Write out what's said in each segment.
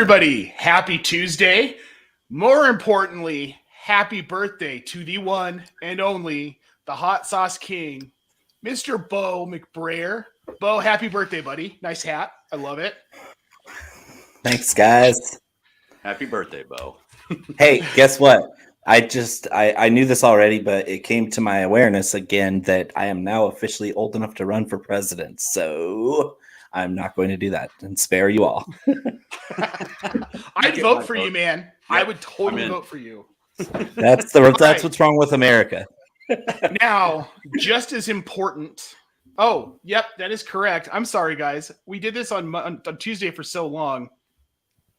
Everybody, happy Tuesday. More importantly, happy birthday to the one and only, the hot sauce king, Mr. Bo McBrayer. Bo, happy birthday, buddy. Nice hat. I love it. Thanks, guys. Happy birthday, Bo. Hey, guess what? I knew this already, but it came to my awareness again that I am now officially old enough to run for president. So I'm not going to do that and spare you all. I'd vote for you, man. Yep. I would totally vote for you. That's what's wrong with America. Now, just as important. Oh, yep, that is correct. I'm sorry, guys. We did this on Tuesday for so long.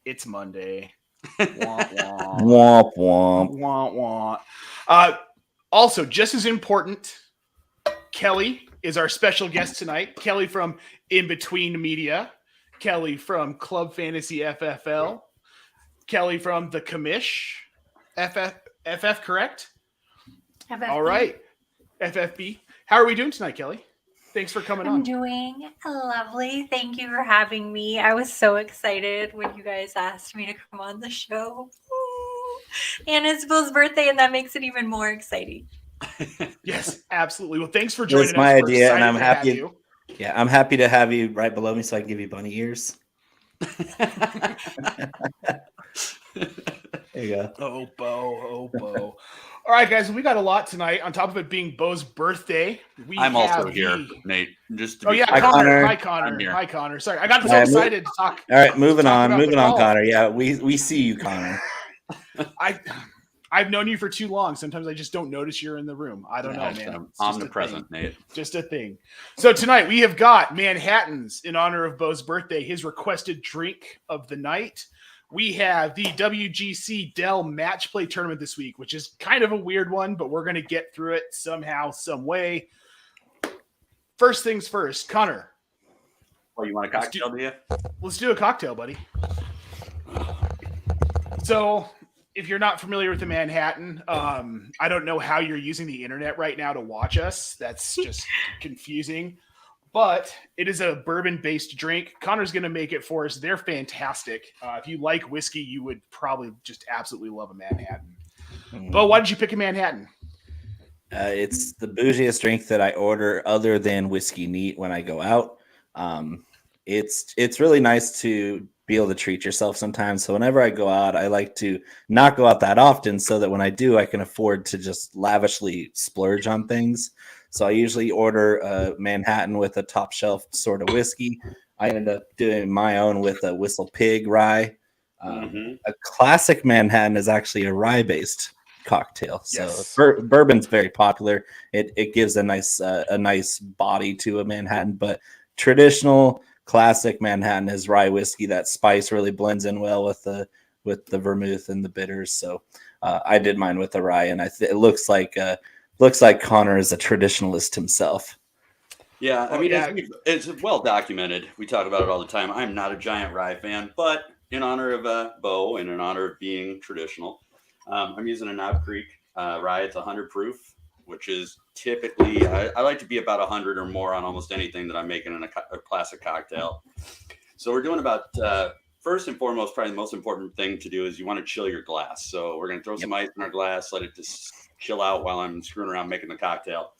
It's Monday. Womp womp. Womp womp. Womp womp. Also, just as important, Kelly is our special guest tonight. Kelly from In Between Media. Kelly from Club Fantasy FFL. Kelly from The Commish. FF, correct? FFB. All right. FFB. How are we doing tonight, Kelly? Thanks for coming on. I'm doing lovely. Thank you for having me. I was so excited when you guys asked me to come on the show. And it's Bill's birthday, and that makes it even more exciting. Yes, absolutely. Well, thanks for joining us. It's my idea, and I'm happy. You. Yeah, I'm happy to have you right below me so I can give you bunny ears. There you go. Oh, Bo. All right, guys, we got a lot tonight. On top of it being Bo's birthday, I'm also here, Nate. Just Connor. Hi, Connor. Hi, Connor. Sorry, I got so excited to talk. All right, moving on, Connor. Yeah, we see you, Connor. I've known you for too long. Sometimes I just don't notice you're in the room. I don't know, man. I'm omnipresent, Nate. Just a thing. So tonight we have got Manhattans in honor of Bo's birthday, his requested drink of the night. We have the WGC-Dell Match Play Tournament this week, which is kind of a weird one, but we're going to get through it somehow, some way. First things first, Connor. Oh, you want a cocktail, do you? Let's do a cocktail, buddy. So, if you're not familiar with the Manhattan, I don't know how you're using the internet right now to watch us. That's just confusing. But it is a bourbon-based drink. Connor's going to make it for us. They're fantastic. If you like whiskey, you would probably just absolutely love a Manhattan. Bo, why did you pick a Manhattan? It's the bougiest drink that I order other than whiskey neat when I go out. It's really nice to be able to treat yourself sometimes. So whenever I go out, I like to not go out that often so that when I do, I can afford to just lavishly splurge on things. So I usually order a Manhattan with a top shelf sort of whiskey. I ended up doing my own with a Whistle Pig rye. A classic Manhattan is actually a rye-based cocktail. So yes. Bourbon's very popular. It gives a nice body to a Manhattan, but traditional classic Manhattan is rye whiskey. That spice really blends in well with the vermouth and the bitters. So I did mine with the rye, and it looks like Connor is a traditionalist himself. Yeah, I mean, it's well documented. We talk about it all the time. I'm not a giant rye fan, but in honor of Bo and in honor of being traditional, I'm using a Knob Creek rye. It's 100 proof, which is typically, I like to be about 100 or more on almost anything that I'm making in a classic cocktail. So we're doing about, first and foremost, probably the most important thing to do is you want to chill your glass. So we're going to throw some ice in our glass, let it just chill out while I'm screwing around making the cocktail.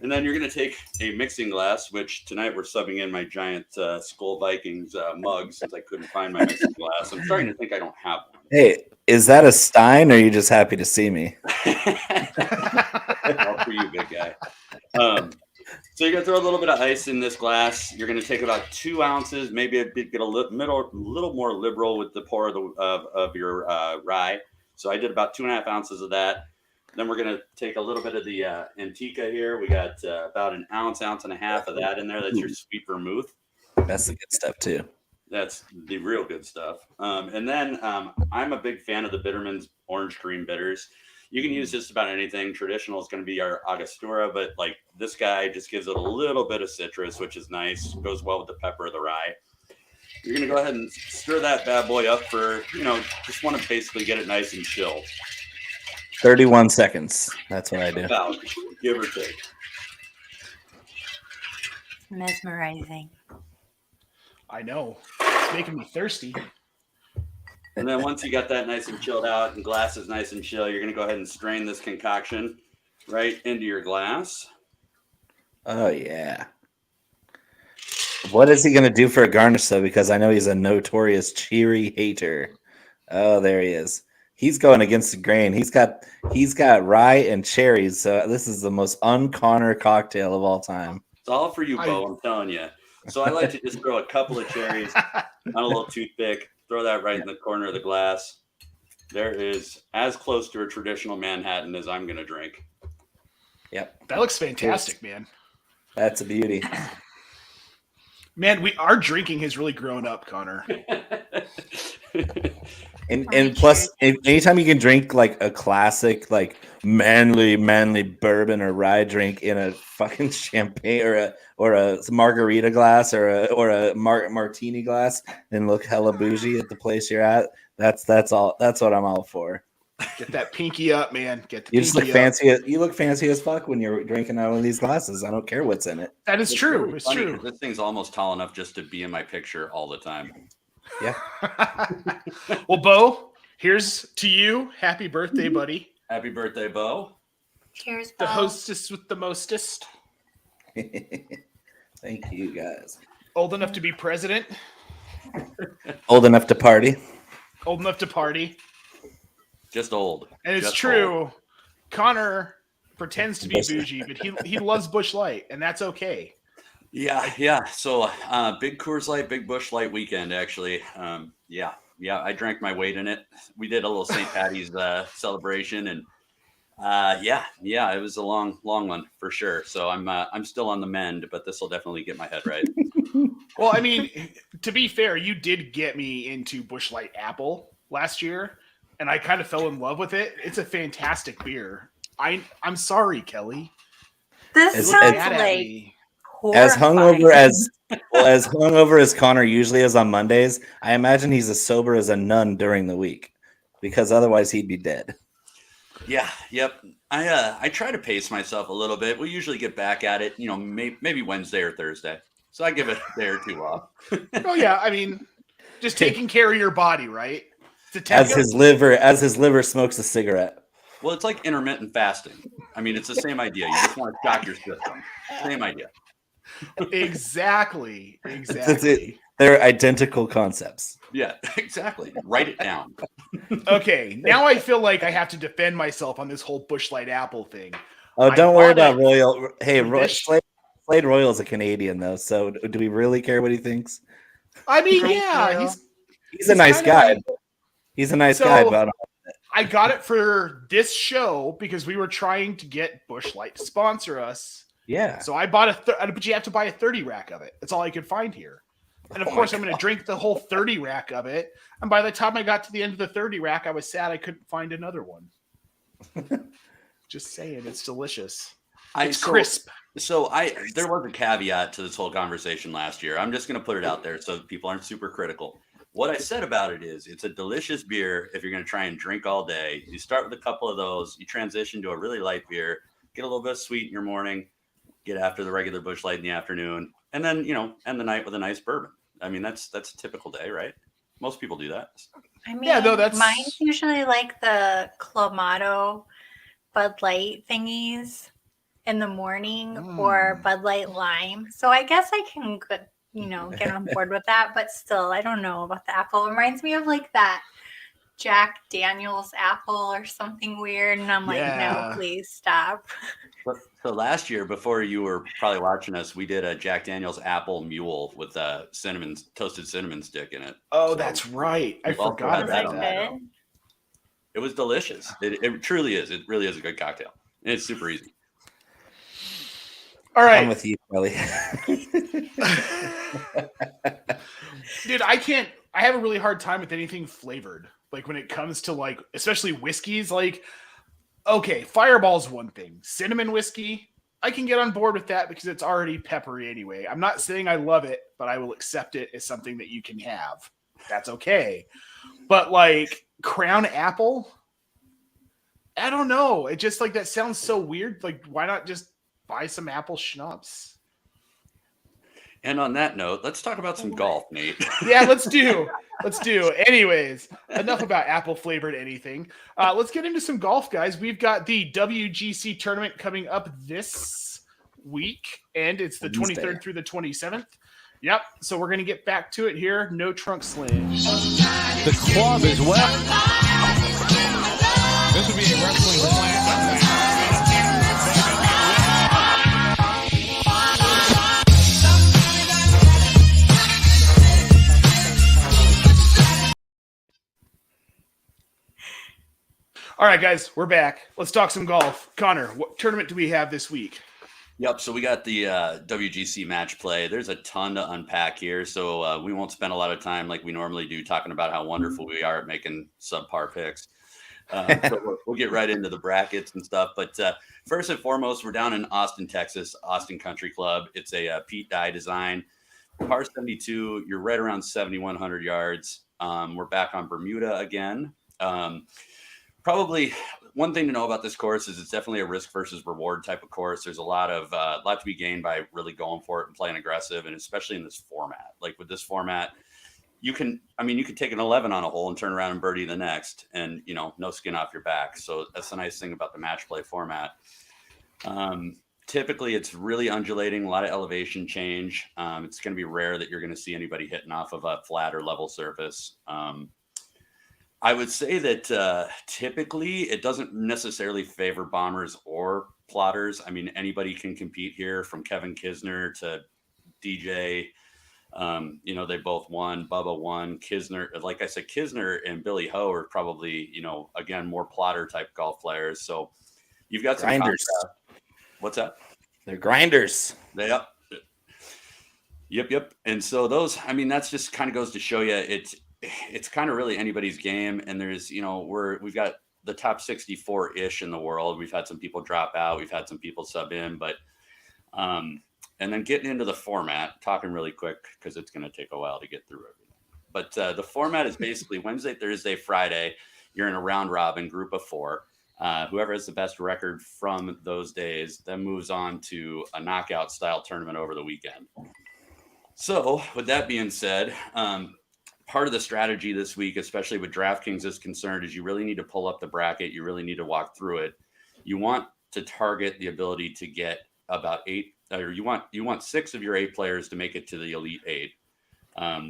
And then you're going to take a mixing glass, which tonight we're subbing in my giant Skull Vikings mug since I couldn't find my mixing glass. I'm starting to think I don't have one. Hey, is that a Stein, or are you just happy to see me? All for you, big guy. So you're going to throw a little bit of ice in this glass. You're going to take about 2 ounces, maybe get a little more liberal with the pour of your rye. So I did about 2.5 ounces of that. Then we're going to take a little bit of the Antica here. We got about an ounce and a half of that in there. That's your sweet vermouth. That's the good stuff, too. That's the real good stuff. And then I'm a big fan of the Bitterman's Orange Cream bitters. You can use just about anything. Traditional is going to be our Angostura, but like this guy just gives it a little bit of citrus, which is nice. Goes well with the pepper of the rye. You're going to go ahead and stir that bad boy up for, just want to basically get it nice and chilled. 31 seconds. That's what I do. About, give or take. Mesmerizing. I know. It's making me thirsty. And then once you got that nice and chilled out and glass is nice and chill, you're going to go ahead and strain this concoction right into your glass. Oh, yeah. What is he going to do for a garnish, though? Because I know he's a notorious cheery hater. Oh, there he is. He's going against the grain. He's got rye and cherries. So this is the most un-Connor cocktail of all time. It's all for you, Bo, I'm telling you. So I like to just throw a couple of cherries on a little toothpick, throw that right in the corner of the glass. There is as close to a traditional Manhattan as I'm going to drink. Yep. That looks fantastic, man. That's a beauty. Man, our drinking has really grown up, Connor. And plus, anytime you can drink like a classic, like manly bourbon or rye drink in a fucking champagne or a margarita glass or a martini glass, and look hella bougie at the place you're at. That's what I'm all for. Get that pinky up, man. You just look fancy. You look fancy as fuck when you're drinking out of these glasses. I don't care what's in it. That is true. It's true. This thing's almost tall enough just to be in my picture all the time. Yeah. Well, Bo, here's to you. Happy birthday, buddy. Happy birthday, Bo. Cheers, The Bo. hostess with the mostest. Thank you, guys. Old enough to be president. Old enough to party. Old enough to party. Just old. And it's Just true. old. Connor pretends to be bougie, but he loves Busch Light, and that's okay. Yeah. So big Coors Light, big Busch Light weekend, actually. Yeah. I drank my weight in it. We did a little St. Patty's celebration, and it was a long one for sure. So I'm still on the mend, but this will definitely get my head right. Well, I mean, to be fair, you did get me into Busch Light Apple last year, and I kind of fell in love with it. It's a fantastic beer. I'm sorry, Kelly. This sounds like as hungover horrifying. as hungover as Connor usually is on Mondays. I imagine he's as sober as a nun during the week, because otherwise he'd be dead. Yeah. Yep. I try to pace myself a little bit. We usually get back at it, maybe Wednesday or Thursday. So I give it a day or two off. Oh yeah, I mean, just taking care of your body, right? As his liver smokes a cigarette. Well, it's like intermittent fasting. I mean, it's the same idea. You just want to shock your system. Same idea. Exactly. That's it. They're identical concepts. Yeah, exactly. Write it down. Okay, now I feel like I have to defend myself on this whole Busch Light Apple thing. Oh, don't worry about it. Royal. Hey, Slade Royal's a Canadian, though, so do we really care what he thinks? I mean, yeah, he's a nice guy. He's a nice guy, but I got it for this show because we were trying to get Busch Light to sponsor us. Yeah. So I bought but you have to buy a 30 rack of it. That's all I could find here. And of course, I'm going to drink the whole 30 rack of it. And by the time I got to the end of the 30 rack, I was sad I couldn't find another one. Just saying, it's delicious. It's crisp. So there was a caveat to this whole conversation last year. I'm just going to put it out there so people aren't super critical. What I said about it is it's a delicious beer if you're going to try and drink all day. You start with a couple of those, you transition to a really light beer, get a little bit of sweet in your morning, get after the regular Busch Light in the afternoon, and then, end the night with a nice bourbon. I mean, that's a typical day, right? Most people do that. I mean, mine's usually like the Clamato Bud Light thingies in the morning or Bud Light Lime. So I guess I can get on board with that, but still, I don't know about the apple. It reminds me of like that Jack Daniels apple or something weird, and I'm like, no, please stop. So last year, before you were probably watching us, we did a Jack Daniels apple mule with a toasted cinnamon stick in it. Oh, so that's right. I forgot about that. It was delicious. It truly is. It really is a good cocktail. And it's super easy. All right. I'm with you, Kelly. Dude, I have a really hard time with anything flavored. Like when it comes to like, especially whiskeys, like, okay, Fireball's one thing. Cinnamon whiskey, I can get on board with that because it's already peppery anyway. I'm not saying I love it, but I will accept it as something that you can have. That's okay. But like Crown Apple, I don't know. It just like that sounds so weird. Like, why not just buy some apple schnapps? And on that note, let's talk about some golf, Nate. Yeah, let's do. Anyways, enough about apple flavored anything. Let's get into some golf, guys. We've got the WGC tournament coming up this week, and it's the 23rd through the 27th. Yep. So we're going to get back to it here. No trunk slam. The club is well. This would be a wrestling slam. All right, guys, we're back. Let's talk some golf. Connor, what tournament do we have this week? Yep. So we got the WGC match play. There's a ton to unpack here. So we won't spend a lot of time like we normally do talking about how wonderful we are at making subpar picks. So we'll get right into the brackets and stuff. But first and foremost, we're down in Austin, Texas, Austin Country Club. It's a Pete Dye design. Par 72, you're right around 7,100 yards. We're back on Bermuda again. Probably one thing to know about this course is it's definitely a risk versus reward type of course. There's a lot to be gained by really going for it and playing aggressive, and especially in this format. Like with this format, you can take an 11 on a hole and turn around and birdie the next, and no skin off your back. So that's the nice thing about the match play format. Typically, it's really undulating, a lot of elevation change. It's going to be rare that you're going to see anybody hitting off of a flat or level surface. I would say that typically it doesn't necessarily favor bombers or plotters. I mean, anybody can compete here, from Kevin Kisner to DJ. They both won. Bubba won. Kisner, like I said, Kisner and Billy Ho are probably, again, more plotter type golf players. So you've got some grinders. What's that? They're grinders. Yep. And so those, that's just kind of goes to show you it's kind of really anybody's game. And there's, we've got the top 64-ish in the world. We've had some people drop out. We've had some people sub in, but, and then getting into the format, talking really quick because it's going to take a while to get through everything. But the format is basically Wednesday, Thursday, Friday. You're in a round robin group of 4. Whoever has the best record from those days then moves on to a knockout style tournament over the weekend. So with that being said, part of the strategy this week, especially with DraftKings is concerned, is you really need to pull up the bracket. You really need to walk through it. You want to target the ability to get about 8, or you want 6 of your 8 players to make it to the Elite 8,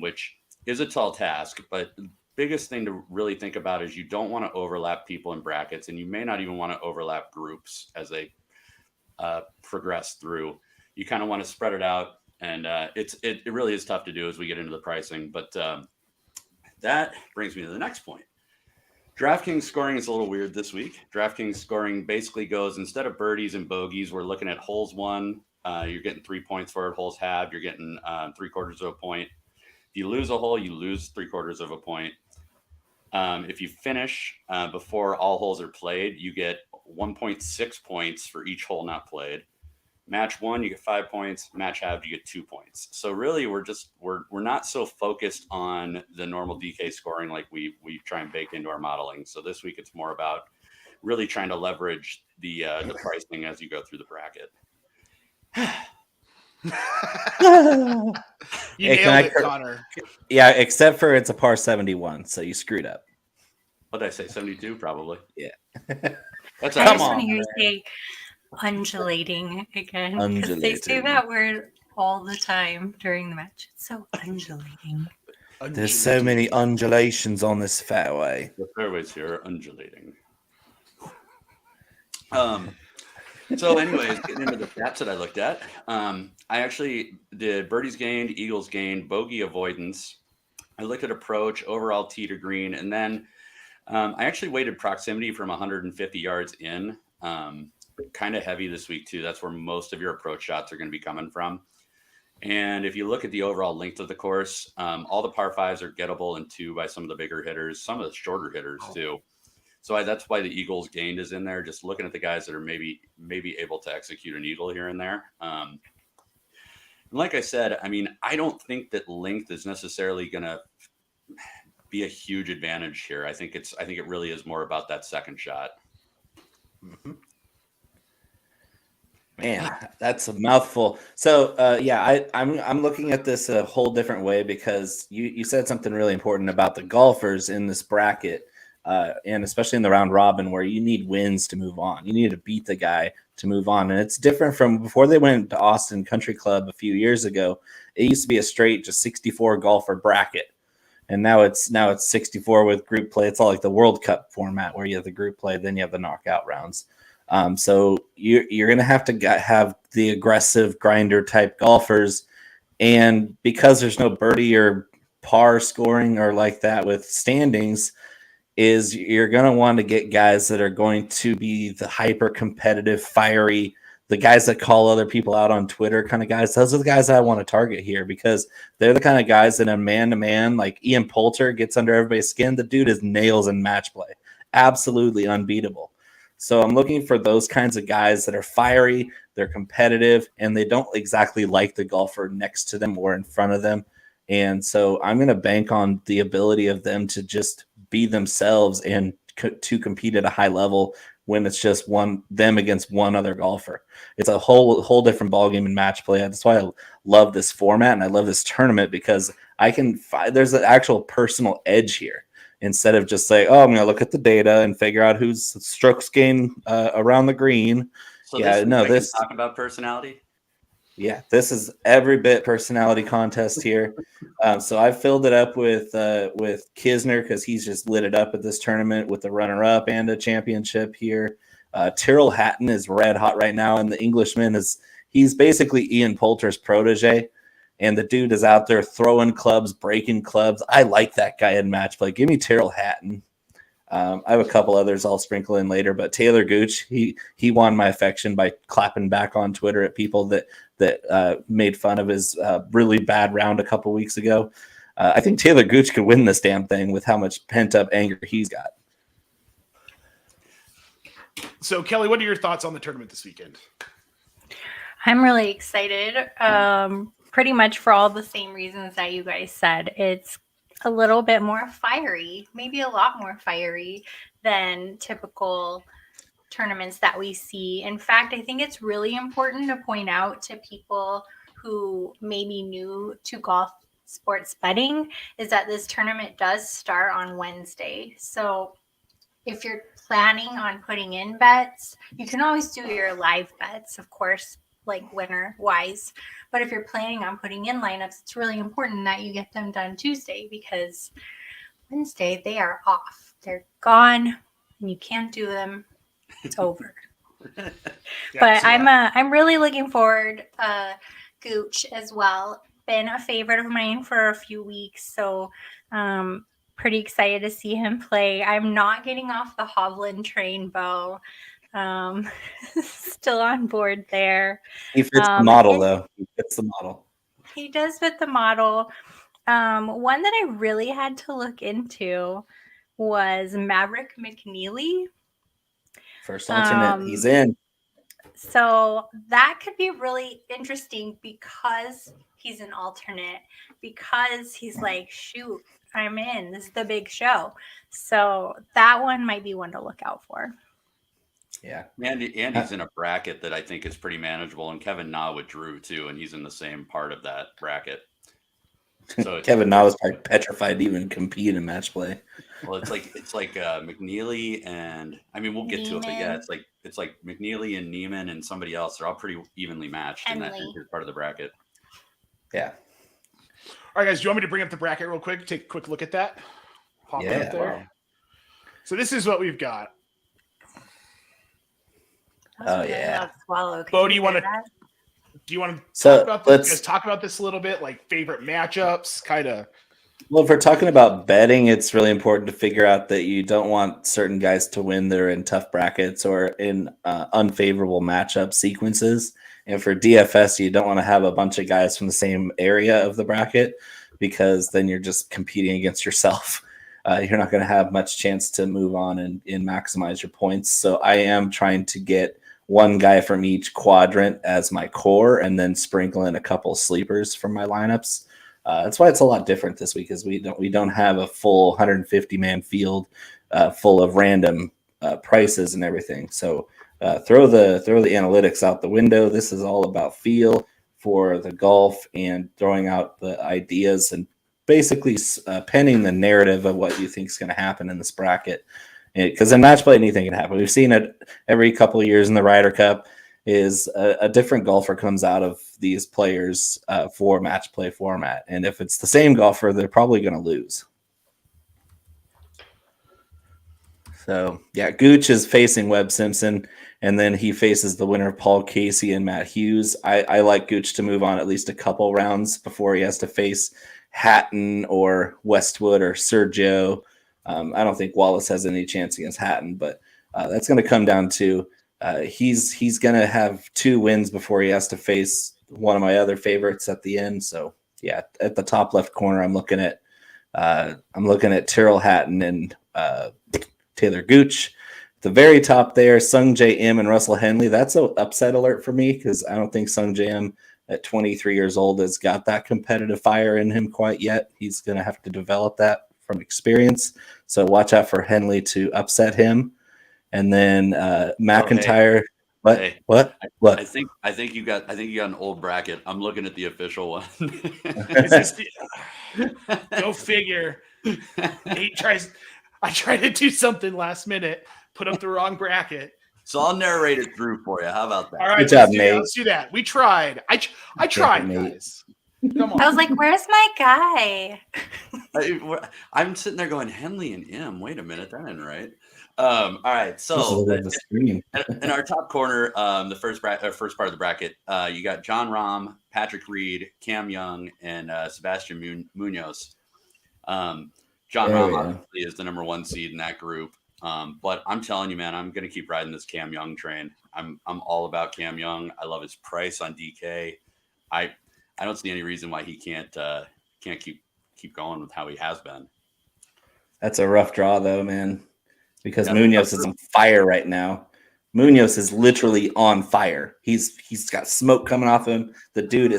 which is a tall task. But the biggest thing to really think about is you don't want to overlap people in brackets, and you may not even want to overlap groups as they progress through. You kind of want to spread it out, and it really is tough to do as we get into the pricing. But that brings me to the next point. DraftKings scoring is a little weird this week. DraftKings scoring basically goes, instead of birdies and bogeys, we're looking at holes won. You're getting 3 points for it. Holes halved, you're getting 3/4 of a point. If you lose a hole, you lose 3/4 of a point. If you finish before all holes are played, you get 1.6 points for each hole not played. Match won, you get 5 points. Match halved, you get 2 points. So really, we're not so focused on the normal DK scoring like we try and bake into our modeling. So this week, it's more about really trying to leverage the pricing as you go through the bracket. You nailed it, Connor. Yeah, except for it's a par 71, so you screwed up. What did I say? 72, probably. Yeah. That's I come just on. want to hear you say undulating again. Because Undulating. they say that word all the time during the match. It's so undulating. There's so many undulations on this fairway. The fairways here are undulating. So anyways, getting into the stats that I looked at, I actually did birdies gained, eagles gained, bogey avoidance. I looked at approach, overall tee to green, and then I actually weighted proximity from 150 yards in. Kind of heavy this week too. That's where most of your approach shots are going to be coming from. And if you look at the overall length of the course, all the par 5s are gettable in 2 by some of the bigger hitters, some of the shorter hitters too. So that's why the eagles gained is in there. Just looking at the guys that are maybe able to execute an eagle here and there. And like I said, I don't think that length is necessarily going to be a huge advantage here. I think it really is more about that second shot. Mm-hmm. Man, that's a mouthful. So, I'm looking at this a whole different way because you said something really important about the golfers in this bracket, and especially in the round robin where you need wins to move on. You need to beat the guy to move on, and it's different from before they went to Austin Country Club a few years ago. It used to be a straight just 64 golfer bracket, and now it's 64 with group play. It's all like the World Cup format where you have the group play, then you have the knockout rounds. So you're going to have the aggressive grinder type golfers. And because there's no birdie or par scoring or like that with standings, is you're going to want to get guys that are going to be the hyper competitive, fiery, the guys that call other people out on Twitter kind of guys. Those are the guys I want to target here because they're the kind of guys that a man-to-man, like Ian Poulter gets under everybody's skin. The dude is nails in match play. Absolutely unbeatable. So I'm looking for those kinds of guys that are fiery, they're competitive, and they don't exactly like the golfer next to them or in front of them. And so I'm going to bank on the ability of them to just be themselves and to compete at a high level when it's just them against one other golfer. It's a whole different ballgame in match play. That's why I love this format and I love this tournament because there's an actual personal edge here. Instead of just saying, I'm going to look at the data and figure out who's strokes gained around the green. So this talk about personality. Yeah, this is every bit personality contest here. So I filled it up with Kisner because he's just lit it up at this tournament with the runner-up and a championship here. Tyrrell Hatton is red hot right now, and the Englishman he's basically Ian Poulter's protege. And the dude is out there throwing clubs, breaking clubs. I like that guy in match play. Give me Tyrrell Hatton. I have a couple others I'll sprinkle in later, but Taylor Gooch, he won my affection by clapping back on Twitter at people that made fun of his really bad round a couple weeks ago. I think Taylor Gooch could win this damn thing with how much pent-up anger he's got. So, Kelly, what are your thoughts on the tournament this weekend? I'm really excited. Pretty much for all the same reasons that you guys said. It's a little bit more fiery, maybe a lot more fiery than typical tournaments that we see. In fact, I think it's really important to point out to people who may be new to golf sports betting is that this tournament does start on Wednesday. So if you're planning on putting in bets, you can always do your live bets, of course, like winner wise. But if you're planning on putting in lineups, it's really important that you get them done Tuesday because Wednesday they are off. They're gone and you can't do them. It's over. But I'm really looking forward. Gooch as well. Been a favorite of mine for a few weeks. So pretty excited to see him play. I'm not getting off the Hovland train, Bo. Still on board there. He fits the model, though. He fits the model. He does fit the model. One that I really had to look into was Maverick McNeely. First alternate, he's in. So that could be really interesting because he's an alternate, because he's like, shoot, I'm in. This is the big show. So that one might be one to look out for. Yeah. Andy's in a bracket that I think is pretty manageable, and Kevin Na withdrew too, and he's in the same part of that bracket. So Kevin Na was like petrified to even compete in match play. Well, it's like McNeely and we'll get to it, but yeah, it's like McNeely and Neiman and somebody else. They're all pretty evenly matched in that part of the bracket. Yeah. All right, guys, do you want me to bring up the bracket real quick? Take a quick look at that. Pop it up there. Wow. So this is what we've got. Oh yeah. Bo, do you want to talk about this a little bit, like favorite matchups, kind of? Well, if we're talking about betting, it's really important to figure out that you don't want certain guys to win that are in tough brackets or in unfavorable matchup sequences. And for DFS, you don't want to have a bunch of guys from the same area of the bracket because then you're just competing against yourself. You're not going to have much chance to move on and maximize your points. So I am trying to get one guy from each quadrant as my core and then sprinkle in a couple sleepers from my lineups. That's why it's a lot different this week, is we don't have a full 150-man field full of random prices and everything. So throw the analytics out the window. This is all about feel for the golf and throwing out the ideas and basically penning the narrative of what you think is going to happen in this bracket. Because in match play, anything can happen. We've seen it every couple of years in the Ryder Cup. Is a different golfer comes out of these players for match play format, and if it's the same golfer, they're probably going to lose. So yeah, Gooch is facing Webb Simpson, and then he faces the winner of Paul Casey and Matt Hughes. I like Gooch to move on at least a couple rounds before he has to face Hatton or Westwood or Sergio. I don't think Wallace has any chance against Hatton, but that's going to come down to he's going to have 2 wins before he has to face one of my other favorites at the end. So yeah, at the top left corner, I'm looking at Tyrrell Hatton and Taylor Gooch. At the very top there, Sung J M and Russell Henley. That's an upset alert for me because I don't think Sung J M at 23 years old has got that competitive fire in him quite yet. He's going to have to develop that from experience. So watch out for Henley to upset him. And then McIntyre. What? I think you got an old bracket. I'm looking at the official one. Go figure. I tried to do something last minute, put up the wrong bracket. So I'll narrate it through for you. How about that? All right, good job, Nate. Let's do that. We tried. I tried, guys. Come on. I was like, "Where's my guy?" I'm sitting there going, Henley and M. Wait a minute, that ain't right. All right, so in our top corner, the first part of the bracket, you got John Rahm, Patrick Reed, Cam Young, and Sebastian Munoz. John Rahm obviously is the number 1 seed in that group, but I'm telling you, man, I'm going to keep riding this Cam Young train. I'm all about Cam Young. I love his price on DK. I don't see any reason why he can't keep going with how he has been. That's a rough draw, though, man. Because Munoz is on fire right now. Munoz is literally on fire. He's got smoke coming off him. The dude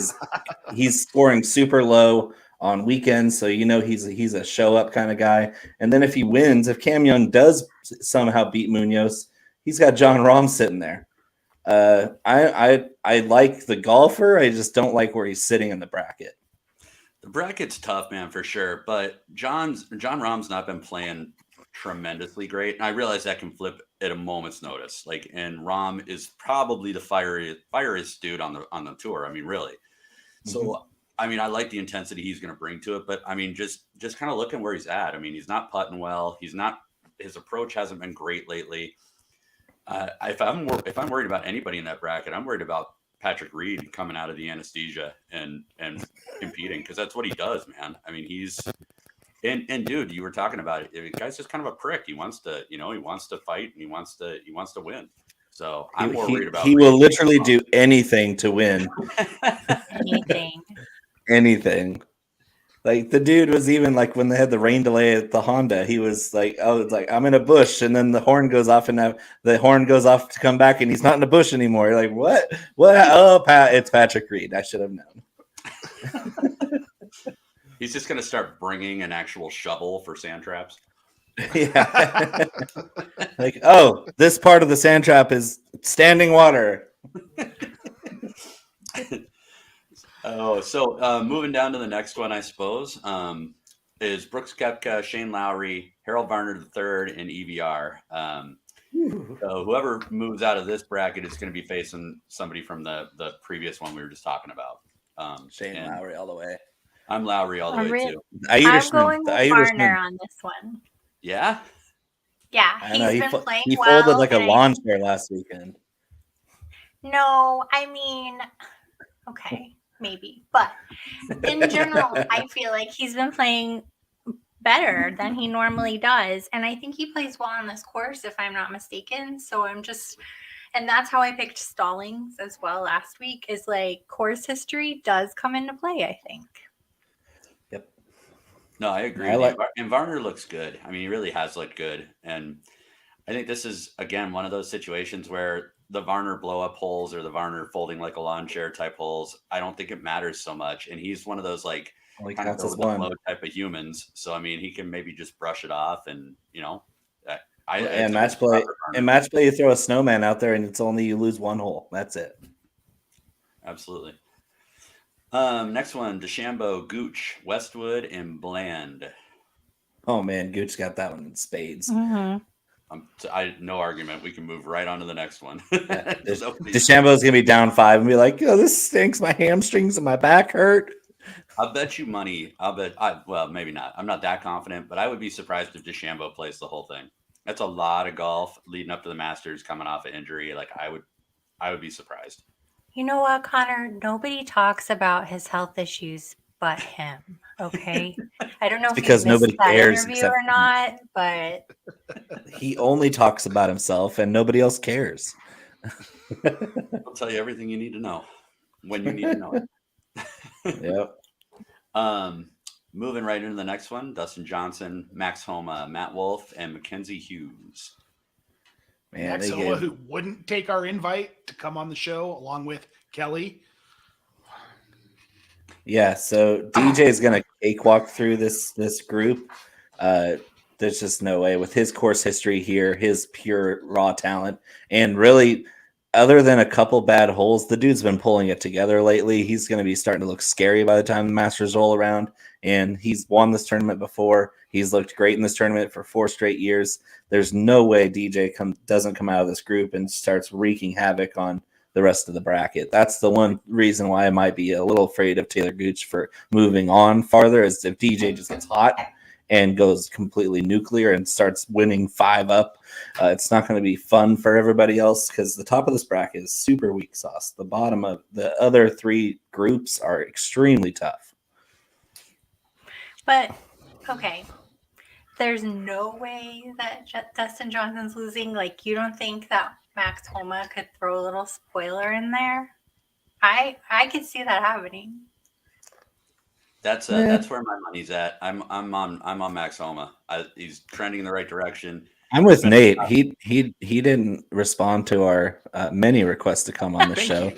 he's scoring super low on weekends, so he's a show up kind of guy. And then if he wins, if Cam Young does somehow beat Munoz, he's got John Rahm sitting there. I like the golfer. I just don't like where he's sitting in the bracket. The bracket's tough, man, for sure. But John Rahm's not been playing tremendously great. And I realize that can flip at a moment's notice. And Rahm is probably the fieriest dude on the tour. I mean, really. So, I mean, I like the intensity he's going to bring to it, but I mean, just kind of looking where he's at. I mean, he's not putting well. His approach hasn't been great lately. If I'm worried about anybody in that bracket, I'm worried about Patrick Reed coming out of the anesthesia and competing, because that's what he does, man. I mean, and dude, you were talking about it. The guy's just kind of a prick. He wants to fight and he wants to win. So I'm more worried about. He will literally do anything to win. Anything. Like the dude was even like when they had the rain delay at the Honda, he was like, "Oh, it's like I'm in a bush," and then the horn goes off, and the horn goes off to come back, and he's not in a bush anymore. You're like, what? Oh, it's Patrick Reed. I should have known. He's just going to start bringing an actual shovel for sand traps. Yeah. Like, oh, this part of the sand trap is standing water. So moving down to the next one, I suppose, is Brooks Koepka, Shane Lowry, Harold Varner III, and EVR. So whoever moves out of this bracket is going to be facing somebody from the previous one we were just talking about. Shane Lowry all the way. I'm Lowry all the way too. I'm going with Varner on this one. Yeah? Yeah, he's been playing he well. He folded like a lawn chair last weekend. No, I mean, okay, maybe. But in general, I feel like he's been playing better than he normally does. And I think he plays well on this course, if I'm not mistaken. So and that's how I picked Stallings as well last week, is like course history does come into play, I think. Yep. No, I agree. And Varner looks good. I mean, he really has looked good. And I think this is, again, one of those situations where the Varner blow up holes or the Varner folding like a lawn chair type holes, I don't think it matters so much. And he's one of those kind of flow type of humans. So, I mean, he can maybe just brush it off and, And match play, you throw a snowman out there, and it's only you lose one hole. That's it. Absolutely. Next one: DeChambeau, Gooch, Westwood, and Bland. Oh man, Gooch got that one in spades. Mm-hmm. No argument. We can move right on to the next one. DeChambeau's gonna be down 5 and be like, "Oh, this stinks. My hamstrings and my back hurt." I'll bet you money. Well, maybe not. I'm not that confident, but I would be surprised if DeChambeau plays the whole thing. That's a lot of golf leading up to the Masters, coming off an injury. Like I would be surprised. You know what, Connor? Nobody talks about his health issues but him. Okay, I don't know if because nobody cares interview or not, but he only talks about himself, and nobody else cares. I'll tell you everything you need to know when you need to know it. Yep. Moving right into the next one: Dustin Johnson, Max Homa, Matt Wolff, and Mackenzie Hughes. Man, Max Homa, who wouldn't take our invite to come on the show, along with Kelly. Yeah, so DJ is going to cakewalk through this group. There's just no way with his course history here, his pure raw talent, and really, other than a couple bad holes, the dude's been pulling it together lately. He's going to be starting to look scary by the time the Masters roll around, and he's won this tournament before. He's looked great in this tournament for 4 straight years. There's no way DJ doesn't come out of this group and starts wreaking havoc on the rest of the bracket. That's the one reason why I might be a little afraid of Taylor Gooch for moving on farther, is if DJ just gets hot and goes completely nuclear and starts winning 5 up. It's not going to be fun for everybody else because the top of this bracket is super weak sauce. The bottom of the other 3 groups are extremely tough. But, okay, there's no way that Dustin Johnson's losing. Like, you don't think that Max Homa could throw a little spoiler in there? I could see that happening. That's where my money's at. I'm on Max Homa. He's trending in the right direction. I'm with Nate. He didn't respond to our many requests to come on the show.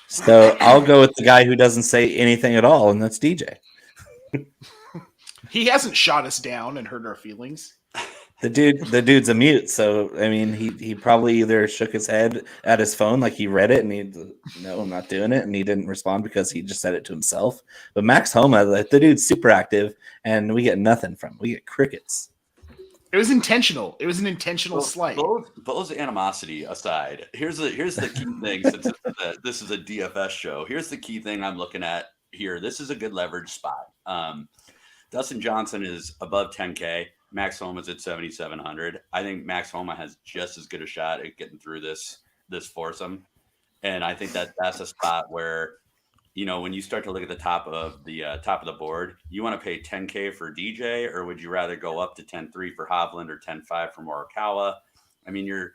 So I'll go with the guy who doesn't say anything at all, and that's DJ. He hasn't shot us down and hurt our feelings. The dude's a mute, so I mean, he probably either shook his head at his phone like he read it and no, I'm not doing it, and he didn't respond because he just said it to himself. But Max Homa, the dude's super active, and we get nothing from him. We get crickets. It was intentional. It was an intentional slight. Both animosity aside, here's the key thing. Since this is a DFS show, here's the key thing I'm looking at here. This is a good leverage spot. Dustin Johnson is above 10K. Max Homa is at 7,700. I think Max Homa has just as good a shot at getting through this foursome, and I think that's a spot where, you know, when you start to look at the top of the board, you want to pay 10K for DJ, or would you rather go up to 10.3 for Hovland or 10.5 for Morikala? I mean, you're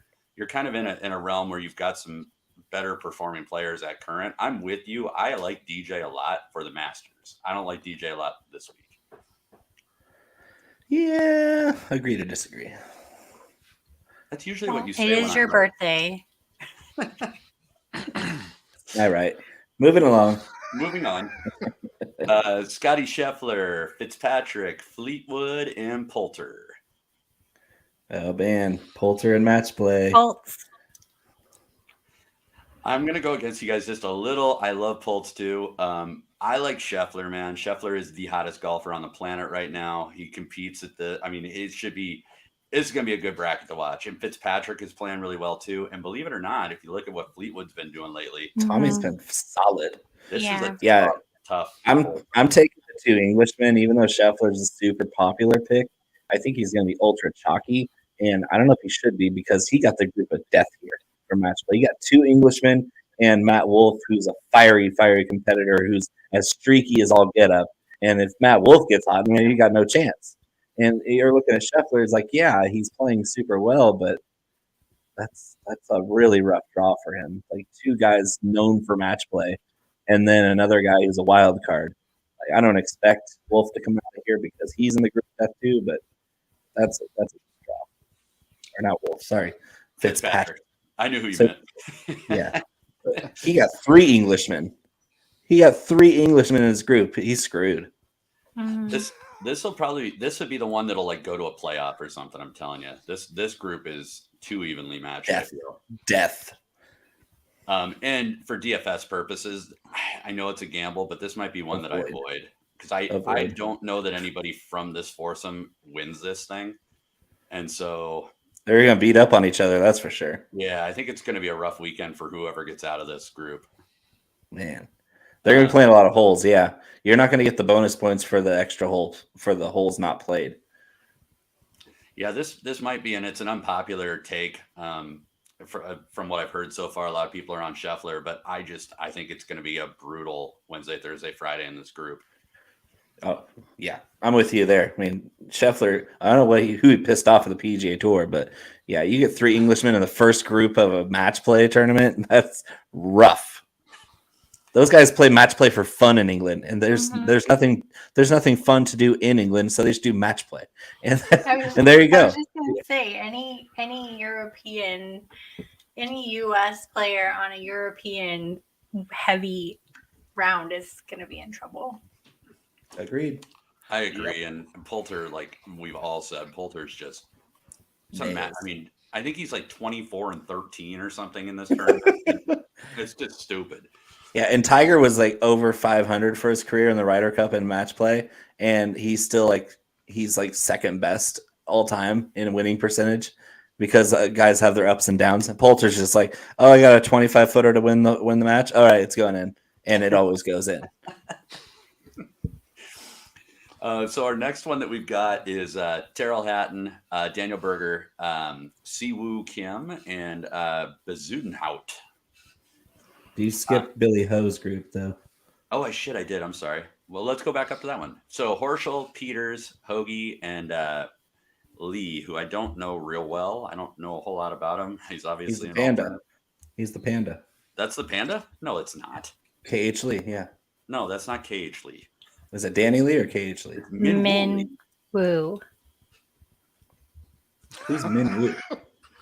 kind of in a realm where you've got some better performing players at current. I'm with you. I like DJ a lot for the Masters. I don't like DJ a lot this week. Yeah, agree to disagree. That's usually what you say. It is your birthday. All right. Moving along. Moving on. Scotty Scheffler, Fitzpatrick, Fleetwood, and Poulter. Oh, man. Poulter and match play. Pulse. I'm going to go against you guys just a little. I love Pulse too. I like Scheffler, man. Scheffler is the hottest golfer on the planet right now. He competes it's going to be a good bracket to watch. And Fitzpatrick is playing really well too. And believe it or not, if you look at what Fleetwood's been doing lately, Tommy's been solid. This is tough. I'm taking the 2 Englishmen, even though Scheffler's a super popular pick. I think he's going to be ultra chalky. And I don't know if he should be because he got the group of death here for match play. You got 2 Englishmen and Matt Wolff, who's a fiery competitor who's as streaky as all get up. And if Matt Wolff gets hot, man, you got no chance. And you're looking at Scheffler, it's like, yeah, he's playing super well, but that's a really rough draw for him. Like 2 guys known for match play, and then another guy who's a wild card. Like, I don't expect Wolff to come out of here because he's in the group of death too, but that's a draw. Or not Wolff, sorry, Fitzpatrick. I knew who you meant. Yeah. He got 3 Englishmen. He got 3 Englishmen in his group. He's screwed. This This would be the one that'll like go to a playoff or something. I'm telling you, this group is too evenly matched. I feel. Death. And for DFS purposes, I know it's a gamble, but this might be one that I avoid because I don't know that anybody from this foursome wins this thing, and so they're gonna beat up on each other. That's for sure. Yeah, I think it's going to be a rough weekend for whoever gets out of this group. Man, they're gonna be playing a lot of holes. Yeah, you're not gonna get the bonus points for the extra holes for the holes not played. Yeah, this might be, and it's an unpopular take. From what I've heard so far, a lot of people are on Scheffler, but I think it's going to be a brutal Wednesday, Thursday, Friday in this group. Oh yeah, I'm with you there. I mean, Scheffler, I don't know who he pissed off at the PGA Tour, but yeah, you get 3 Englishmen in the first group of a match play tournament. That's rough. Those guys play match play for fun in England, and there's nothing fun to do in England, so they just do match play, and there you go. I was just going to say any European, any U.S. player on a European heavy round is going to be in trouble. Agreed. I agree, and Poulter, like we've all said, Poulter's just some match. I mean, I think he's like 24-13 or something in this tournament. It's just stupid. Yeah, and Tiger was like over 500 for his career in the Ryder Cup in match play, and he's still he's second best all time in winning percentage because guys have their ups and downs. And Poulter's just like, oh, I got a 25-footer to win the match. All right, it's going in, and it always goes in. So our next one that we've got is Tyrrell Hatton, Daniel Berger, Siwoo Kim, and Bezuidenhout. Do you skip Billy Ho's group, though? Oh, I did. I'm sorry. Well, let's go back up to that one. So Horschel, Peters, Hoagie, and Lee, who I don't know real well. I don't know a whole lot about him. He's obviously the Panda. He's the Panda. That's the Panda? No, it's not. KH Lee, yeah. No, that's not KH Lee. Is it Danny Lee or KH Lee? Min Woo. Who's Min Woo?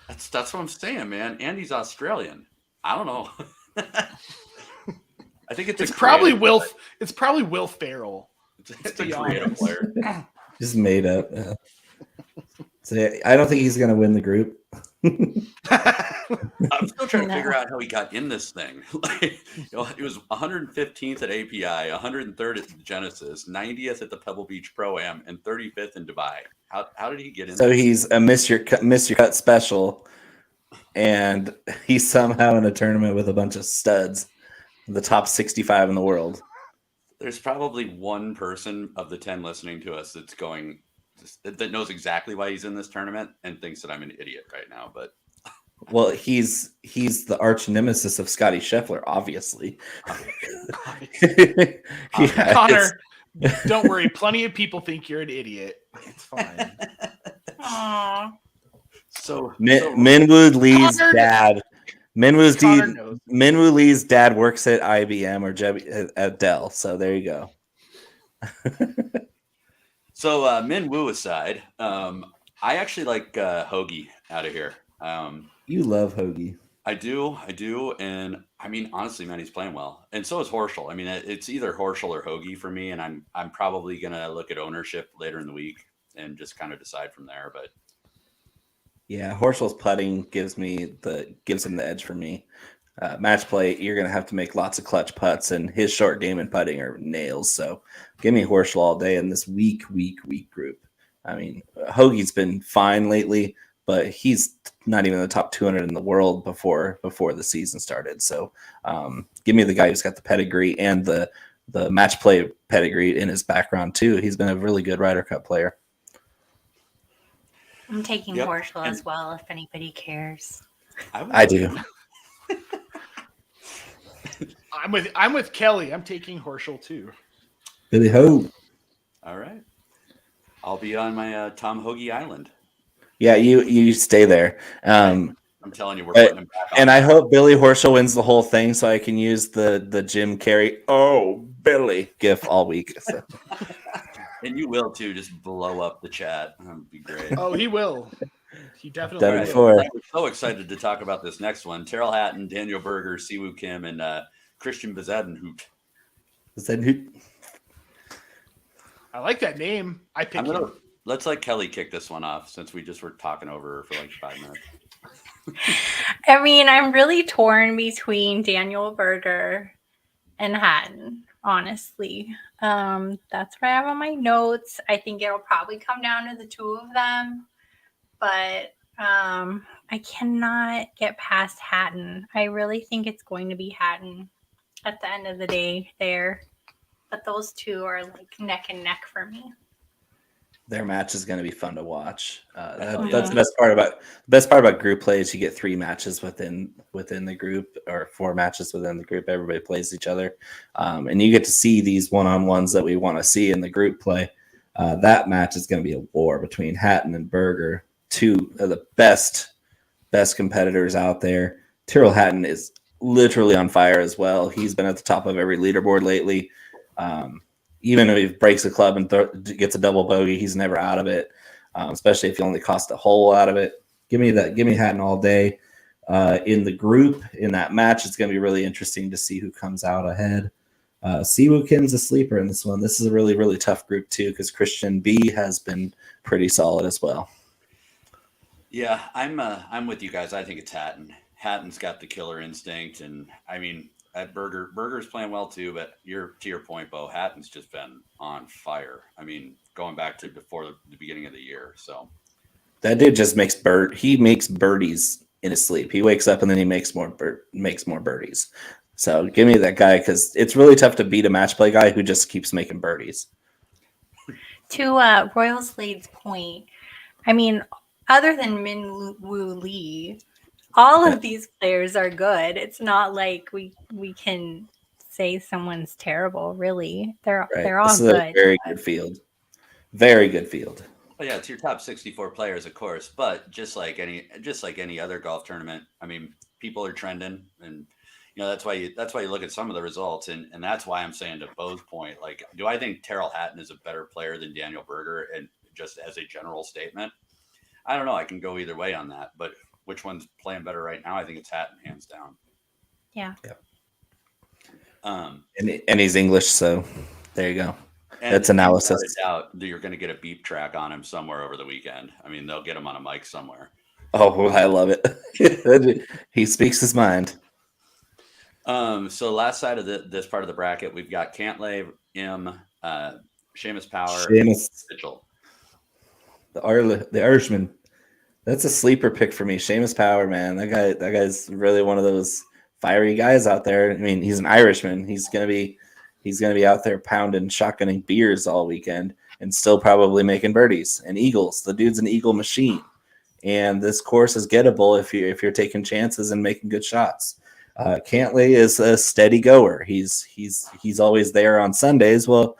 That's what I'm saying, man. Andy's Australian. I don't know. I think it's probably Will. It's probably Will Ferrell. It's a creative player. Just made up. So I don't think he's going to win the group. I'm still trying to figure out how he got in this thing. He was 115th at API, 103rd at Genesis, 90th at the Pebble Beach Pro-Am, and 35th in Dubai. How did he get in? So he's a miss your cut special, and he's somehow in a tournament with a bunch of studs, the top 65 in the world. There's probably one person of the 10 listening to us that knows exactly why he's in this tournament and thinks that I'm an idiot right now. But well, he's the arch nemesis of Scotty Scheffler, obviously. Yeah, Connor, don't worry. Plenty of people think you're an idiot. It's fine. Aww. So Minwoo Lee's dad. Minwoo Lee's dad works at IBM or at Dell. So there you go. So Minwoo aside, I actually like Hoagie out of here. You love Hoagie. I do, and I mean honestly, man, he's playing well, and so is Horschel. I mean, it's either Horschel or Hoagie for me, and I'm probably gonna look at ownership later in the week and just kind of decide from there. But yeah, Horschel's putting gives him the edge for me. Match play, you're gonna have to make lots of clutch putts, and his short game and putting are nails. So give me Horschel all day in this weak group. I mean, Hoagie's been fine lately, but he's not even in the top 200 in the world before the season started. So give me the guy who's got the pedigree and the match play pedigree in his background too. He's been a really good Ryder Cup player. I'm taking Horschel as well, if anybody cares. I do. I'm with Kelly. I'm taking Horschel too. Billy Ho. All right, I'll be on my Tom Hoagie Island. Yeah, you stay there. I'm telling you, we're putting him back on. And I hope Billy Horschel wins the whole thing so I can use the Jim Carrey Billy gif all week. So. And you will too. Just blow up the chat. That'd be great. Oh, he will. He definitely Done will. before. I'm so excited to talk about this next one. Tyrrell Hatton, Daniel Berger, Siwoo Kim, and Christian Bezuidenhout. I like that name. I pick him. Let's let Kelly kick this one off since we just were talking over her for like 5 minutes. I mean, I'm really torn between Daniel Berger and Hatton, honestly. That's what I have on my notes. I think it'll probably come down to the two of them, but I cannot get past Hatton. I really think it's going to be Hatton at the end of the day there, but those two are like neck and neck for me. Their match is going to be fun to watch. That's the best part about group play is you get 3 matches within the group, or 4 matches within the group. Everybody plays each other, and you get to see these one-on-ones that we want to see in the group play. That match is going to be a war between Hatton and Berger, 2 of the best competitors out there. Tyrrell Hatton is literally on fire as well. He's been at the top of every leaderboard lately. Even if he breaks a club and gets a double bogey, he's never out of it, especially if you only cost a hole out of it. Give me Hatton all day. In the group, in that match, it's going to be really interesting to see who comes out ahead. Siwoo Kim's a sleeper in this one. This is a really, really tough group, too, because Christian B has been pretty solid as well. Yeah, I'm with you guys. I think it's Hatton. Hatton's got the killer instinct, and I mean, at Berger's playing well too, but to your point, Bo, Hatton's just been on fire. I mean, going back to before the beginning of the year. So that dude just makes birdies in his sleep. He wakes up and then he makes more birdies. So give me that guy, because it's really tough to beat a match play guy who just keeps making birdies. To Royal Slade's point, I mean, other than Min Woo Lee, all of these players are good. It's not like we can say someone's terrible, really. They're all this is good. A very good field. Very good field. Well, yeah, it's your top 64 players, of course, but just like any other golf tournament, I mean, people are trending, and that's why you look at some of the results, and that's why I'm saying to Bo's point, like, do I think Tyrrell Hatton is a better player than Daniel Berger? And just as a general statement, I don't know. I can go either way on that, but which one's playing better right now? I think it's Hatton, hands down. Yeah. And he's English, so there you go. That's analysis. Out, you're going to get a beep track on him somewhere over the weekend. I mean, they'll get him on a mic somewhere. Oh, I love it. He speaks his mind. So last side of this part of the bracket, we've got Cantlay, Seamus Power, Mitchell. The Irishman. That's a sleeper pick for me. Seamus Power, man. That guy's really one of those fiery guys out there. I mean, he's an Irishman. He's gonna be out there pounding, shotgunning beers all weekend and still probably making birdies and eagles. The dude's an eagle machine. And this course is gettable if you're taking chances and making good shots. Cantlay is a steady goer. He's always there on Sundays. Well,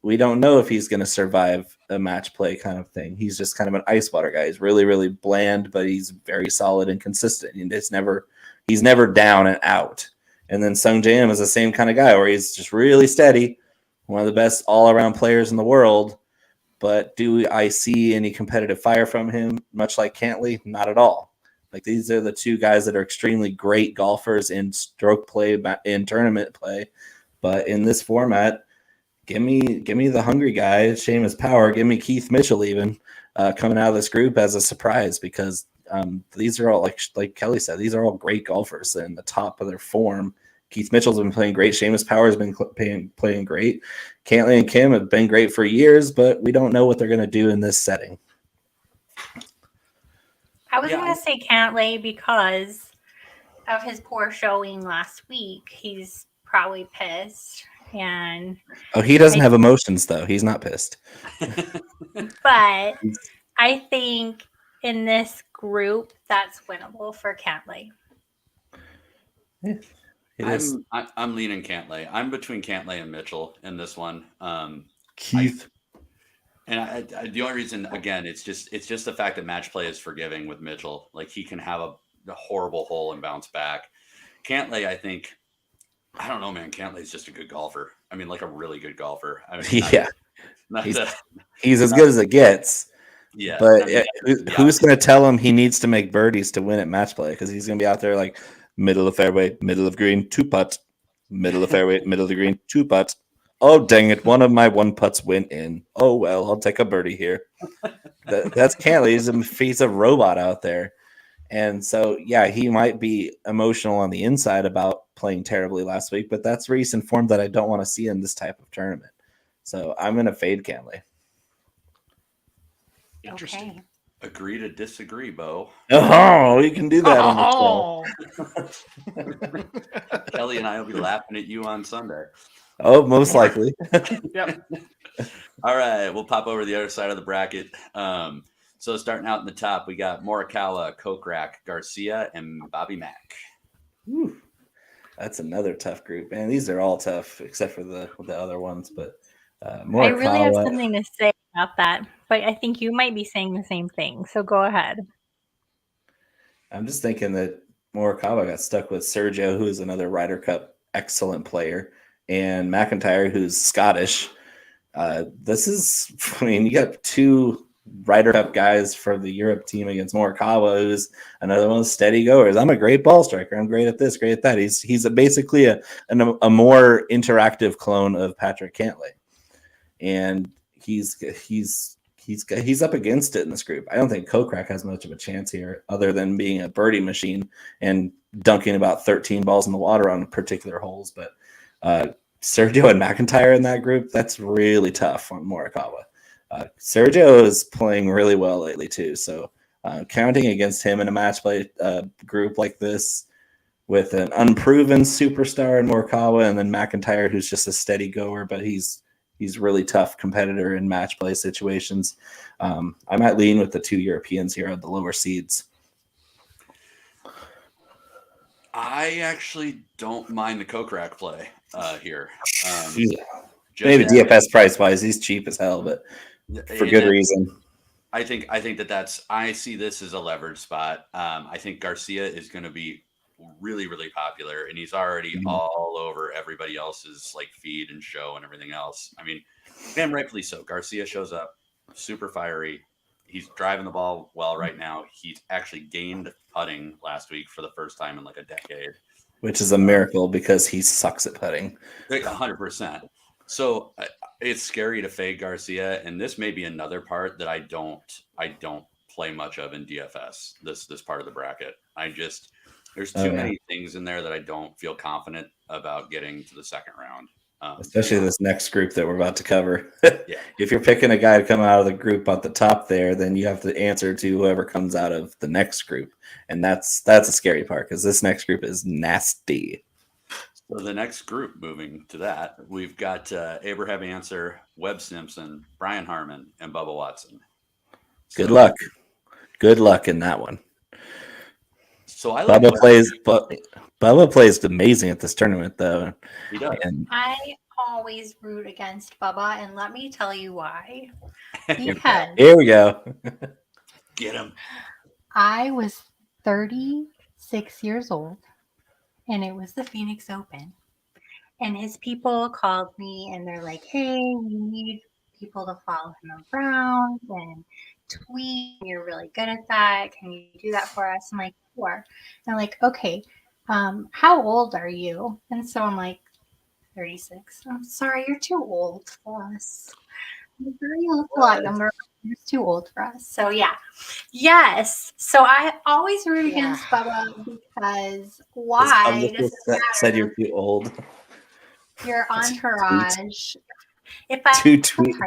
we don't know if he's going to survive a match play kind of thing. He's just kind of an ice water guy. He's really, really bland, but he's very solid and consistent. And he's never down and out. And then Sung Jae is the same kind of guy where he's just really steady, one of the best all-around players in the world. But do I see any competitive fire from him, much like Cantlay? Not at all. Like, these are the two guys that are extremely great golfers in stroke play, in tournament play. But in this format, give me the hungry guy, Seamus Power. Give me Keith Mitchell even coming out of this group as a surprise, because these are all, like Kelly said, these are all great golfers in the top of their form. Keith Mitchell's been playing great. Seamus Power has been playing great. Cantlay and Kim have been great for years, but we don't know what they're going to do in this setting. I was going to say Cantlay because of his poor showing last week. He's probably pissed. And he doesn't have emotions, though. He's not pissed. But I think in this group, that's winnable for Cantlay. Yeah, I'm leaning Cantlay. I'm between Cantlay and Mitchell in this one. Keith. The only reason, again, it's just the fact that match play is forgiving with Mitchell. Like, he can have a horrible hole and bounce back. Cantlay, I think, I don't know, man. Cantlay's just a good golfer. I mean, like a really good golfer. I mean, he's as good as it gets. Yeah. But who's going to tell him he needs to make birdies to win at match play? Because he's going to be out there like middle of fairway, middle of green, 2 putt, middle of fairway, middle of the green, 2 putt, Oh, dang it. One of my one putts went in. Oh, well, I'll take a birdie here. That's Cantley. He's a robot out there. And so, yeah, he might be emotional on the inside about playing terribly last week, but that's recent form that I don't want to see in this type of tournament. So I'm going to fade Cantley. Interesting. Okay. Agree to disagree, Bo. Oh, you can do that on the show. Kelly and I will be laughing at you on Sunday. Oh, most likely. Yep. All right, we'll pop over to the other side of the bracket. So starting out in the top, we got Morikala, Kokrak, Garcia, and Bobby Mack. Whew. That's another tough group, man. These are all tough except for the other ones. But I really have Morikawa, something to say about that, but I think you might be saying the same thing. So go ahead. I'm just thinking that Morikawa got stuck with Sergio, who is another Ryder Cup excellent player, and McIntyre, who's Scottish. This is, I mean, you got two Ryder Cup guys for the Europe team against Morikawa, who's another one of the steady goers. I'm a great ball striker. I'm great at this, great at that. He's basically a more interactive clone of Patrick Cantlay, and he's up against it in this group. I don't think Kokrak has much of a chance here, other than being a birdie machine and dunking about 13 balls in the water on particular holes. But Sergio and McIntyre in that group, that's really tough on Morikawa. Sergio is playing really well lately too, so counting against him in a match play group like this with an unproven superstar in Morikawa, and then McIntyre, who's just a steady goer, but he's really tough competitor in match play situations. I might lean with the two Europeans here at the lower seeds. I actually don't mind the Kokrak play here. Maybe DFS price wise, he's cheap as hell, but for good reason. I think I see this as a leverage spot. I think Garcia is going to be really, really popular, and he's already all over everybody else's like feed and show and everything else. I mean, and rightfully so. Garcia shows up super fiery. He's driving the ball well right now. He's actually gained putting last week for the first time in like a decade, which is a miracle because he sucks at putting. 100%. So it's scary to fade Garcia, and this may be another part that I don't play much of in DFS. This part of the bracket, there's too many things in there that I don't feel confident about getting to the second round. Especially this next group that we're about to cover. If you're picking a guy to come out of the group at the top there, then you have to answer to whoever comes out of the next group. And that's a scary part because this next group is nasty. So the next group, moving to that, we've got Abraham Answer, Webb Simpson, Brian Harmon, and Bubba Watson. Good luck. Good luck in that one. So I like Bubba plays amazing at this tournament, though. He does. And I always root against Bubba, and let me tell you why. Because here we go. Get him. I was 36 years old, and it was the Phoenix Open. And his people called me, and they're like, hey, we need people to follow him around and tweet. You're really good at that. Can you do that for us? I'm like, sure. And they're like, okay, how old are you? And so I'm like, 36. I'm sorry, you're too old for us. You look a lot younger. You're too old for us. So yeah. Yes. So I always root against Bubba because why? Said you're too old. Your entourage. If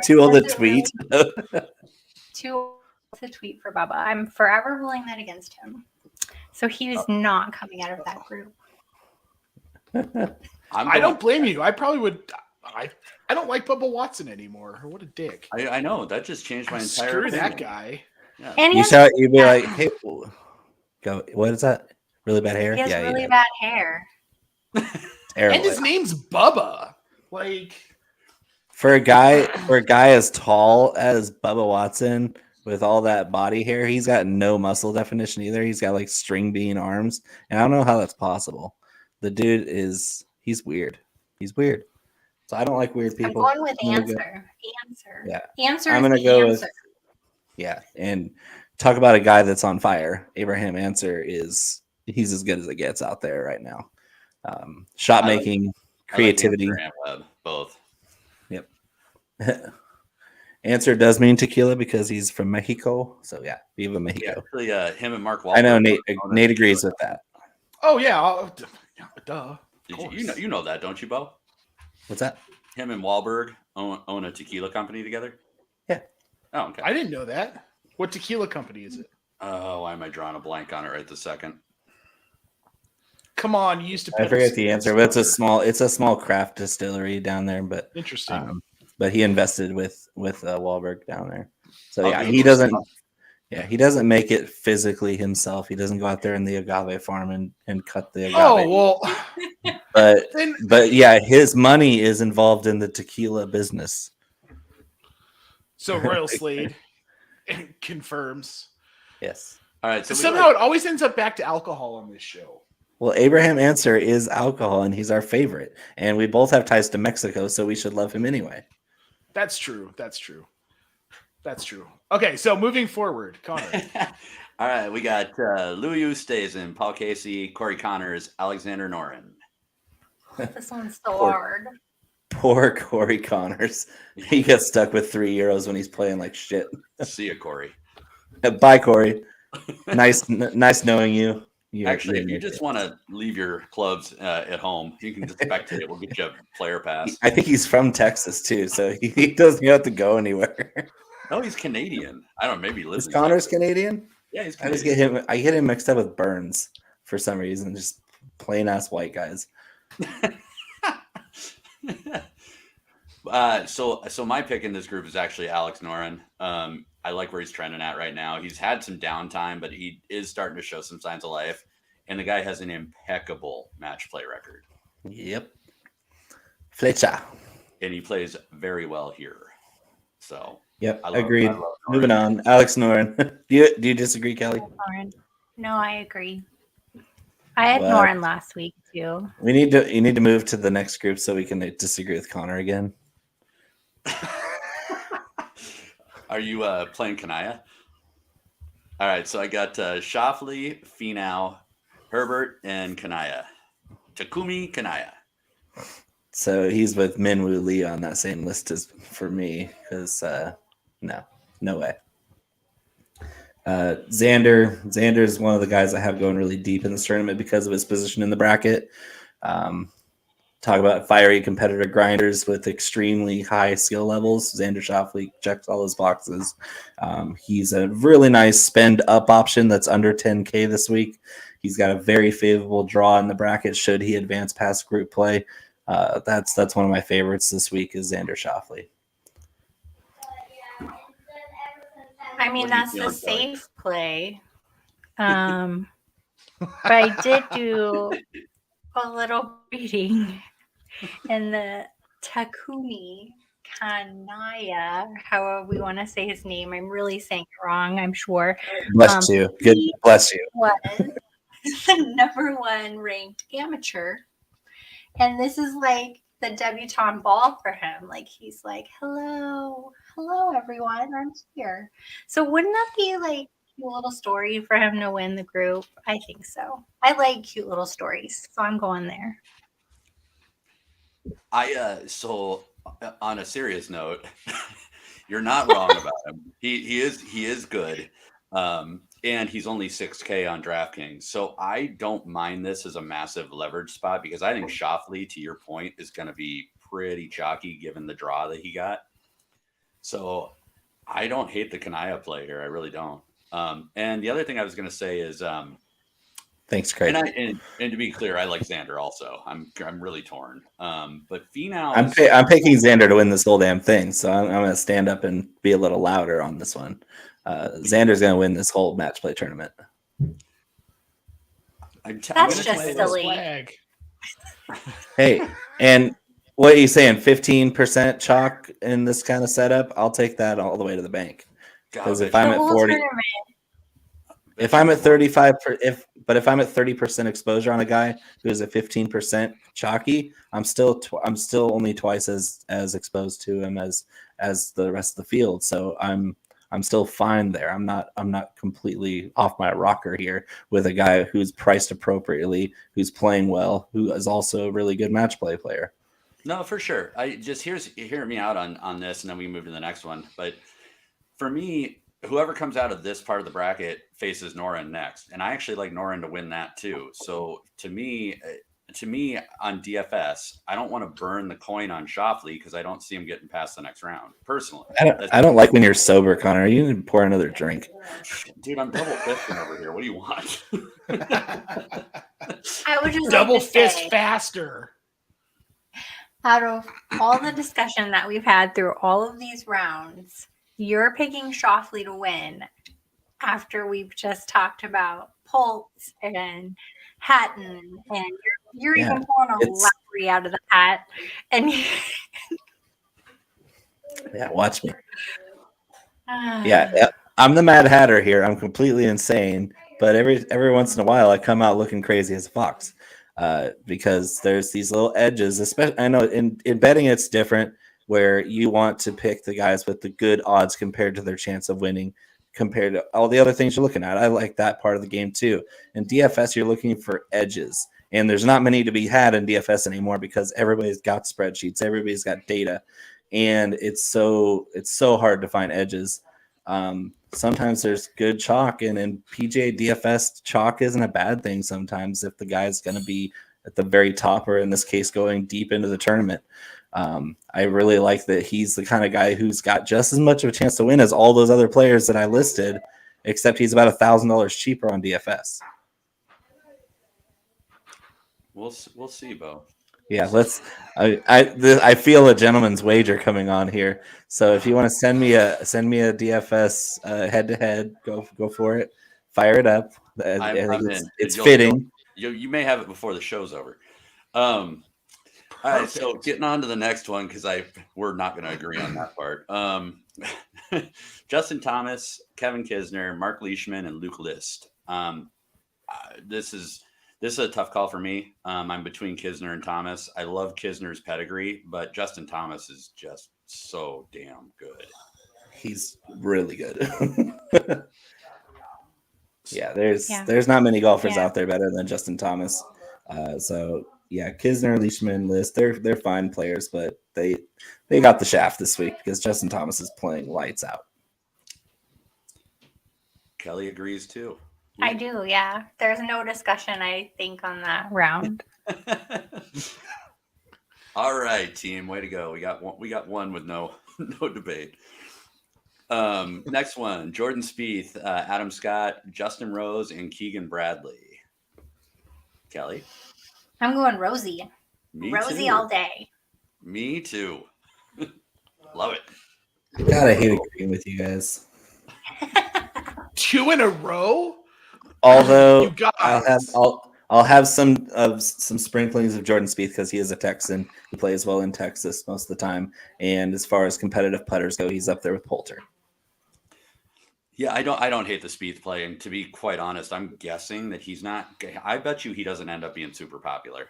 too old to tweet. Too old to tweet for Bubba. I'm forever holding that against him. So he was not coming out of that group. I don't blame you. I probably would. I don't like Bubba Watson anymore. What a dick. I know. That just changed my entire Screw opinion. that guy. Yeah. And You'd be like, hey, go. What is that? Really bad hair? He has really bad hair. Terrible. And his name's Bubba. Like for a guy as tall as Bubba Watson with all that body hair, he's got no muscle definition either. He's got like string bean arms, and I don't know how that's possible. The dude he's weird. He's weird. So I don't like weird people. I'm going with Answer. Yeah. Answer. I'm gonna go with and talk about a guy that's on fire. Abraham Answer he's as good as it gets out there right now. Shot making, creativity. Webb, both. Answer does mean tequila because he's from Mexico. So yeah, Viva Mexico. Yeah, actually, him and Mark Wahlberg. I know Nate agrees with that. Oh yeah, duh. You know that, don't you, Bo? What's that? Him and Wahlberg own a tequila company together? Yeah. Oh, okay. I didn't know that. What tequila company is it? Oh, why am I drawing a blank on it right this second? Come on, you used to. I forget the answer, but it's a small craft distillery down there. But interesting. But he invested with Wahlberg down there. So yeah, he doesn't. Yeah, he doesn't make it physically himself. He doesn't go out there in the agave farm and cut the agave. Oh well, but yeah, his money is involved in the tequila business. So Royal Slade confirms. Yes. All right. So somehow it always ends up back to alcohol on this show. Well, Abraham Answer is alcohol, and he's our favorite. And we both have ties to Mexico, so we should love him anyway. That's true. Okay, so moving forward, Connor. All right, we got Louis Oosthuizen, Paul Casey, Corey Connors, Alexander Norton. This one's so hard. Poor Corey Connors. He gets stuck with €3 when he's playing like shit. See ya, Corey. Bye, Corey. Nice knowing you. Actually, if you just want to leave your clubs at home, you can just spectate. We'll get you a player pass. I think he's from Texas too, so he doesn't have to go anywhere. No, he's Canadian. I don't know. Maybe he lives. Is Connors Canadian? Yeah, he's Canadian. I get him mixed up with Burns for some reason. Just plain ass white guys. So my pick in this group is actually Alex Noren. I like where he's trending at right now. He's had some downtime, but he is starting to show some signs of life. And the guy has an impeccable match play record. Yep. Flecha. And he plays very well here. So yep, agreed. Moving on. Alex Noren. do you disagree, Kelly? No, I agree. I had Noren last week too. You need to move to the next group so we can disagree with Connor again. Are you playing Kanaya? All right, so I got Schauffele, Finau, Herbert, and Kanaya. Takumi Kanaya. So he's with Minwoo Lee on that same list as for me because no way. Xander is one of the guys I have going really deep in this tournament because of his position in the bracket. Talk about fiery competitor grinders with extremely high skill levels. Xander Schauffele checks all his boxes. He's a really nice spend up option that's under 10K this week. He's got a very favorable draw in the bracket should he advance past group play. That's one of my favorites this week is Xander Schauffele. I mean, that's the safe play. But I did do a little reading in the Takumi Kanaya, however we want to say his name. I'm really saying it wrong, I'm sure. Bless you. Good. Bless you. Was the number 1 ranked amateur. And this is like the debutante ball for him. Like he's like, hello everyone, I'm here. So wouldn't that be like a cute little story for him to win the group? I think so. I like cute little stories, so I'm going there. So on a serious note, you're not wrong about him. He is good. And he's only 6K on DraftKings. So I don't mind this as a massive leverage spot because I think Schauffele, to your point, is going to be pretty chalky given the draw that he got. So I don't hate the Kanaya play here. I really don't. And the other thing I was going to say is thanks, Craig. And to be clear, I like Xander also. I'm really torn. But Finau, I'm picking Xander to win this whole damn thing. So I'm going to stand up and be a little louder on this one. Xander's going to win this whole match play tournament. That's just silly. Hey, and what are you saying? 15% chalk in this kind of setup? I'll take that all the way to the bank. Because if I'm at 40, if I'm at 35, if I'm at 30% exposure on a guy who's at 15% chalky, I'm still only twice as exposed to him as the rest of the field. So I'm still fine there. I'm not completely off my rocker here with a guy who's priced appropriately, who's playing well, who is also a really good match play player. No, for sure. I just hear me out on this, and then we can move to the next one. But for me, whoever comes out of this part of the bracket faces Norton next, and I actually like Norton to win that too. So to me on DFS, I don't want to burn the coin on Schauffele because I don't see him getting past the next round. Personally, I don't like when you're sober, Connor. You need to pour another drink. Dude, I'm double fisting over here. What do you want? I would just double like to fist say, faster. out of all the discussion that we've had through all of these rounds, you're picking Schauffele to win after we've just talked about Pultz and Hatton, and you're even pulling a Lowry out of the hat. And yeah, watch me. Yeah, I'm the Mad Hatter here. I'm completely insane, but every once in a while I come out looking crazy as a fox. Because there's these little edges, especially I know in betting it's different where you want to pick the guys with the good odds compared to their chance of winning compared to all the other things you're looking at. I like that part of the game too. In DFS, you're looking for edges, and there's not many to be had in DFS anymore because everybody's got spreadsheets, everybody's got data, and it's so hard to find edges. Sometimes there's good chalk, and in PGA DFS, chalk isn't a bad thing sometimes if the guy's going to be at the very top, or in this case, going deep into the tournament. I really like that he's the kind of guy who's got just as much of a chance to win as all those other players that I listed, except he's about $1,000 cheaper on DFS. We'll see, Bo. Yeah, I feel a gentleman's wager coming on here. So if you want to send me a DFS head to head, go for it. Fire it up. I think it's fitting. You may have it before the show's over. All right, so getting on to the next one because we're not going to agree on that part. Justin Thomas, Kevin Kisner, Mark Leishman, and Luke List. This is a tough call for me. I'm between Kisner and Thomas. I love Kisner's pedigree, but Justin Thomas is just so damn good. He's really good. Yeah, there's not many golfers out there better than Justin Thomas. So yeah, Kisner, Leishman, List, they're fine players, but they got the shaft this week because Justin Thomas is playing lights out. Kelly agrees too. I do, yeah. There's no discussion, I think, on that round. All right, team, way to go. We got one with no debate. Next one: Jordan Spieth, Adam Scott, Justin Rose, and Keegan Bradley. Kelly, I'm going Rosie. Me Rosie too. all day. Me too. Love it. God, I hate agreeing with you guys. 2 in a row. Although You guys. I'll have some sprinklings of Jordan Spieth because he is a Texan. He plays well in Texas most of the time, and as far as competitive putters go, he's up there with Poulter. Yeah, I don't hate the Spieth play, and to be quite honest, I'm guessing that he's not. I bet you he doesn't end up being super popular,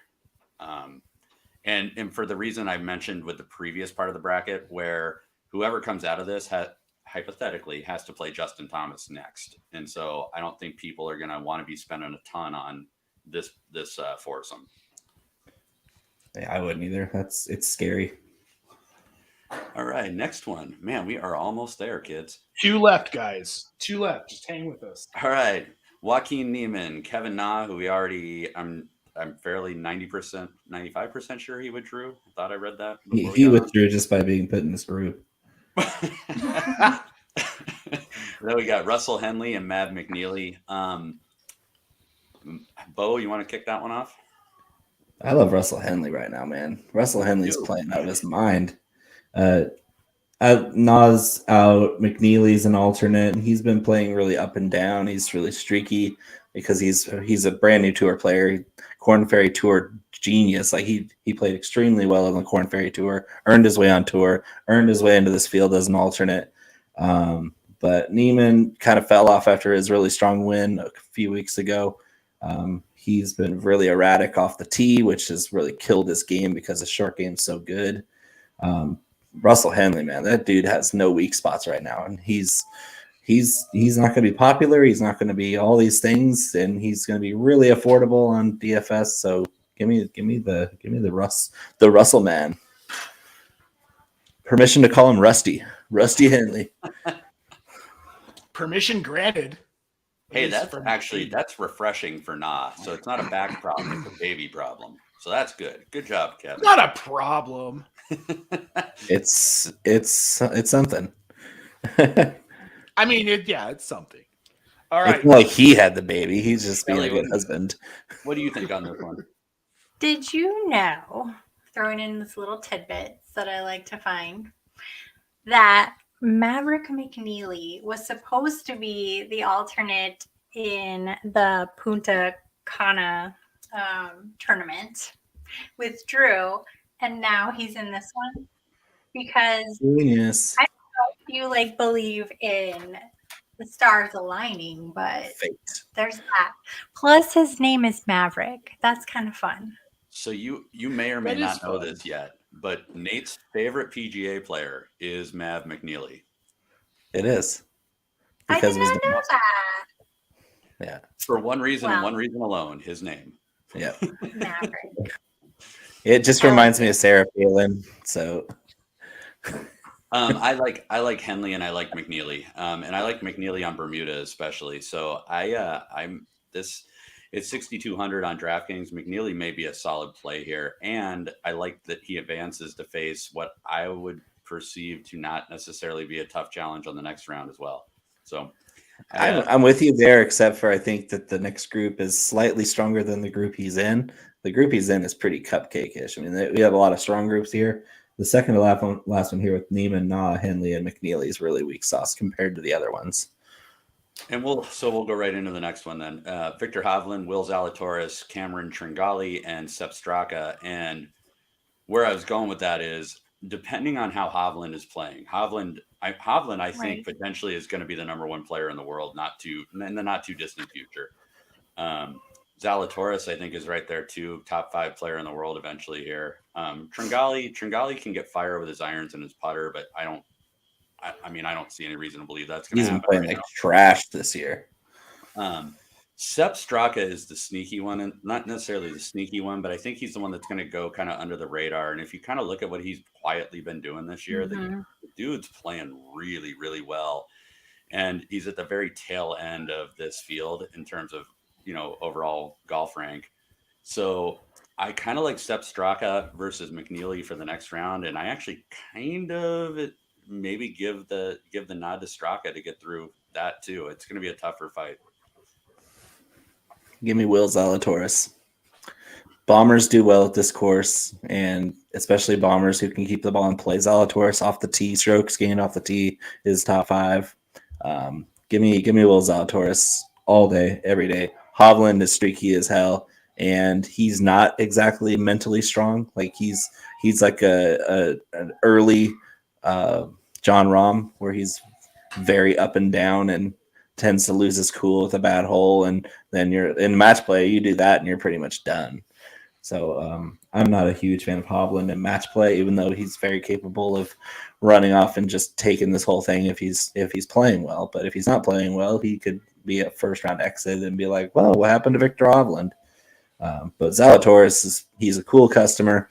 and for the reason I mentioned with the previous part of the bracket, where whoever comes out of this hypothetically has to play Justin Thomas next, and so I don't think people are going to want to be spending a ton on this foursome. Yeah, I wouldn't either. It's scary. All right, next one. Man, we are almost there, kids. 2 left, guys. 2 left. Just hang with us. All right, Joaquin Neiman, Kevin Na, who I'm fairly 90%, 95% sure he withdrew. I thought I read that. He withdrew just by being put in this group. Then we got Russell Henley and Mav McNeely. Bo, you want to kick that one off? I love Russell Henley right now, man. Russell Henley's playing out of his mind. Nas out, McNeely's an alternate, and he's been playing really up and down. He's really streaky because he's a brand new tour player. Korn Ferry Tour genius. Like he played extremely well on the Korn Ferry Tour, earned his way on tour, earned his way into this field as an alternate. But Neiman kind of fell off after his really strong win a few weeks ago. He's been really erratic off the tee, which has really killed his game because the short game's so good. Russell Henley, man, that dude has no weak spots right now, and he's not going to be popular. He's not going to be all these things, and he's going to be really affordable on DFS. So give me the Russell man. Permission to call him Rusty Henley. Permission granted. Hey, that's refreshing for Nah. So it's not a back problem, it's a baby problem. So that's good. Good job, Kevin. Not a problem. It's something. I mean, it's something. All right. It's not like he had the baby. He's just being Kelly, a good husband. What do you think on this one? Did you know, throwing in this little tidbits that I like to find, that Maverick McNeely was supposed to be the alternate in the Punta Cana tournament with Drew, and now he's in this one because Genius. I don't know if you believe in the stars aligning, but Fate. there's that. Plus, his name is Maverick. That's kind of fun. So you may or may That not is know fun. this yet, but Nate's favorite PGA player is Mav McNeely. It is. I Because did of not his know that. Yeah. For one reason and Wow. one reason alone, his name. Yeah. Maverick. It just reminds me of Sarah Palin. So I like Henley and I like McNeely, and I like McNeely on Bermuda especially. So it's 6,200 on DraftKings. McNeely may be a solid play here, and I like that he advances to face what I would perceive to not necessarily be a tough challenge on the next round as well. So I'm with you there, except for I think that the next group is slightly stronger than the group he's in. The group he's in is pretty cupcake-ish. I mean, we have a lot of strong groups here. The second to last one here with Neiman, Nah, Henley, and McNeely is really weak sauce compared to the other ones. And we'll go right into the next one then. Victor Hovland, Will Zalatoris, Cameron Tringali, and Sepp Straka. And where I was going with that is, depending on how Hovland is playing, Hovland, I think potentially is going to be the number one player in the world, in the not too distant future. Zalatoris, I think, is right there too, top 5 player in the world eventually here. Tringali can get fire with his irons and his putter, but I don't see any reason to believe that's going to He's been happen. playing like trash this year. Sepp Straka is the sneaky one, and not necessarily the sneaky one, but I think he's the one that's going to go kind of under the radar. And if you kind of look at what he's quietly been doing this year, the dude's playing really, really well. And he's at the very tail end of this field in terms of, overall golf rank. So I kind of like Sepp Straka versus McNeely for the next round. And I actually kind of maybe give the nod to Straka to get through that too. It's going to be a tougher fight. Give me Will Zalatoris. Bombers do well at this course, and especially bombers who can keep the ball in play. Zalatoris off the tee, strokes gained off the tee is top 5. Give me Will Zalatoris all day, every day. Hovland is streaky as hell, and he's not exactly mentally strong. Like he's like an early John Rahm, where he's very up and down and tends to lose his cool with a bad hole, and then you're in match play, you do that and you're pretty much done. So I'm not a huge fan of Hovland in match play, even though he's very capable of running off and just taking this whole thing if he's playing well. But if he's not playing well, he could be a first round exit and be like, well, what happened to Victor Hovland? But Zalatoris he's a cool customer,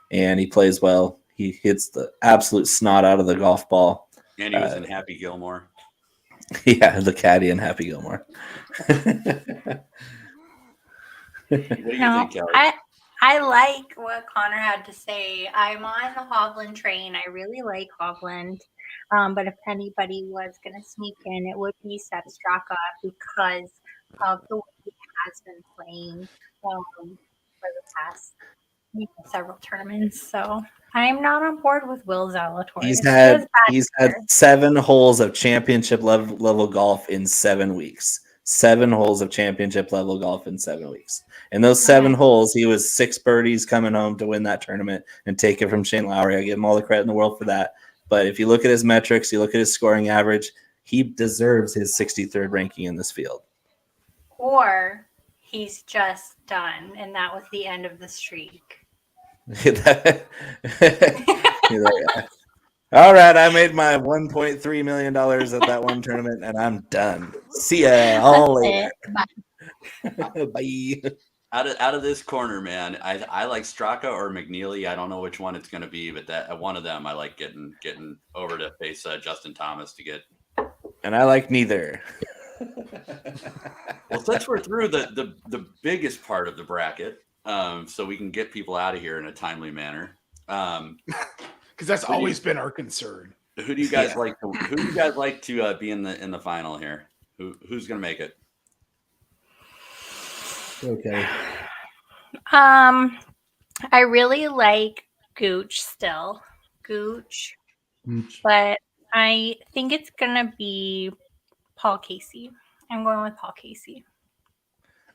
and he plays well. He hits the absolute snot out of the golf ball. And he was in Happy Gilmore. Yeah, the caddy and Happy Gilmore. What do you think, Kelly? I like what Connor had to say. I'm on the Hovland train. I really like Hovland. But if anybody was going to sneak in, it would be Sepp Straka because of the way he has been playing for the past several tournaments. So I'm not on board with Will Zalatoris. He's had 7 holes of championship level golf in 7 weeks. 7 holes of championship level golf in 7 weeks. And those 7 holes, he was 6 birdies coming home to win that tournament and take it from Shane Lowry. I give him all the credit in the world for that. But if you look at his metrics, you look at his scoring average, he deserves his 63rd ranking in this field. Or he's just done, and that was the end of the streak. All right, I made my $1.3 million at that one tournament, and I'm done. See ya all later. Bye. Bye. Out of this corner, man, I like Straka or McNeely. I don't know which one it's going to be, but that one of them I like getting over to face Justin Thomas to get. And I like neither. Well, since we're through the biggest part of the bracket, so we can get people out of here in a timely manner. Because that's always been our concern. Who do you guys like? Who do you guys like to be in the final here? Who's going to make it? Okay. I really like Gooch still. Gooch. But I think it's gonna be Paul Casey. I'm going with Paul Casey.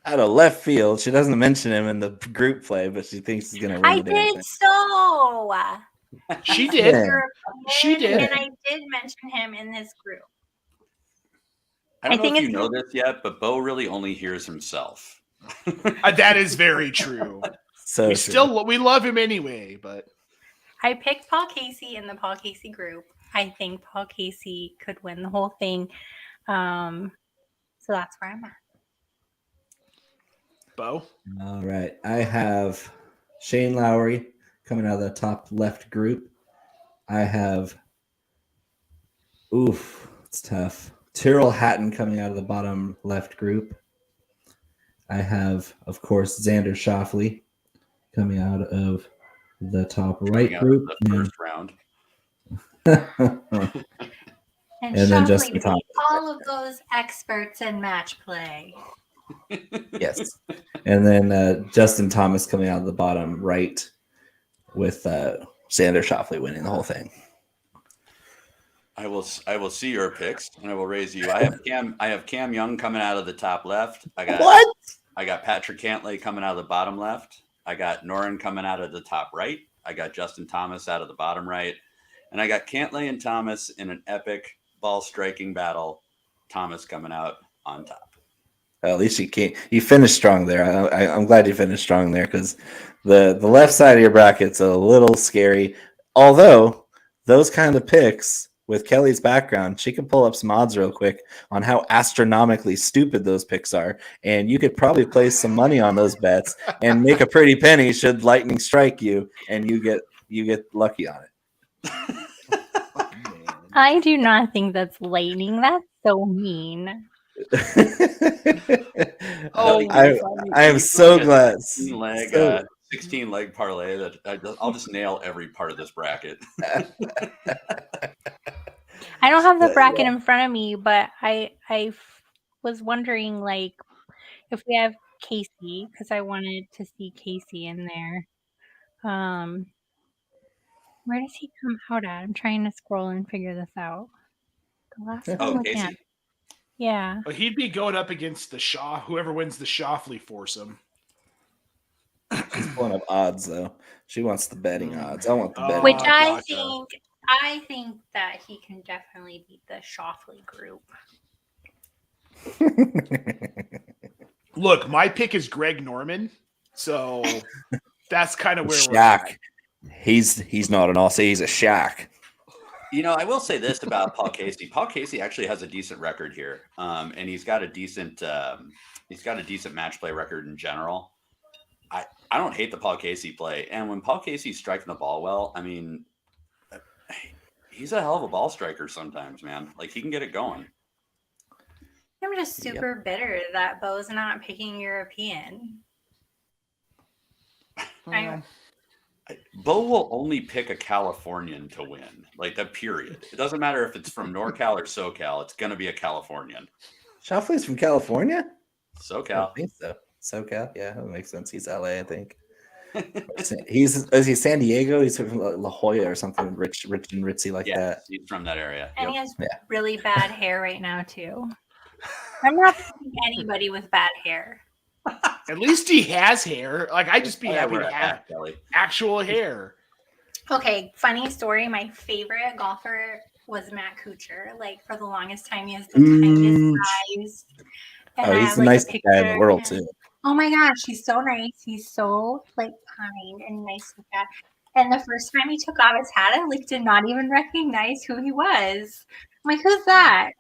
Out of left field, she doesn't mention him in the group play, but she thinks he's going to win. I did so. She did. Yeah. She did. And I did mention him in this group. I don't know if you know this yet, but Bo really only hears himself. That is very true. So we love him anyway, but I picked Paul Casey in the Paul Casey group. I think Paul Casey could win the whole thing. So that's where I'm at. Bo? All right. I have Shane Lowry coming out of the top left group. I have it's tough. Tyrrell Hatton coming out of the bottom left group. I have, of course, Xander Schauffele coming out of the top right group. The first round. And then Justin Thomas. All of those experts in match play. Yes. And then Justin Thomas coming out of the bottom right with Xander Schauffele winning the whole thing. I will see your picks and I will raise you. I have Cam Young coming out of the top left. I got Patrick Cantlay coming out of the bottom left. I got Norton coming out of the top right. I got Justin Thomas out of the bottom right. And I got Cantlay and Thomas in an epic ball striking battle. Thomas coming out on top. At least you finished strong there. I'm glad you finished strong there because the left side of your bracket's a little scary. Although those kind of picks with Kelly's background, she can pull up some odds real quick on how astronomically stupid those picks are. And you could probably place some money on those bets and make a pretty penny should lightning strike you and you get lucky on it. I do not think that's lightning. That's so mean. I am so glad. 16 leg parlay that I'll just nail every part of this bracket. I don't have the bracket in front of me, but I was wondering like if we have Casey because I wanted to see Casey in there. Where does he come out at? I'm trying to scroll and figure this out. The last one we Casey. can't. Yeah. Well, he'd be going up against whoever wins the Schauffele foursome. She's pulling up odds though. She wants the betting odds. I want the betting Which odds. I think that he can definitely beat the Schauffele group. Look, my pick is Greg Norman, so that's kind of where we're Shaq. at. He's not an Aussie. He's a Shaq. You know, I will say this about Paul Casey. Paul Casey actually has a decent record here, and he's got a decent match play record in general. I don't hate the Paul Casey play, and when Paul Casey's striking the ball well, I mean, he's a hell of a ball striker sometimes, man. Like he can get it going. I'm just super bitter that Bo's not picking European. Bo will only pick a Californian to win, like that. Period. It doesn't matter if it's from NorCal or SoCal. It's going to be a Californian. Schauffele's from California? SoCal. I think so. SoCal? Yeah, that makes sense. He's LA, I think. Is he San Diego? He's from La Jolla or something rich and ritzy like that. He's from that area. And he has really bad hair right now, too. I'm not picking anybody with bad hair. At least he has hair. Like I'd just be happy wear to a have hat, Kelly. actual hair. Okay, funny story. My favorite golfer was Matt Kuchar. Like for the longest time, he has the kindest eyes. And he's the nicest guy in the world too. Oh my gosh, he's so nice. He's so like kind and nice with that. And the first time he took off his hat, I like did not even recognize who he was. I'm like, who's that?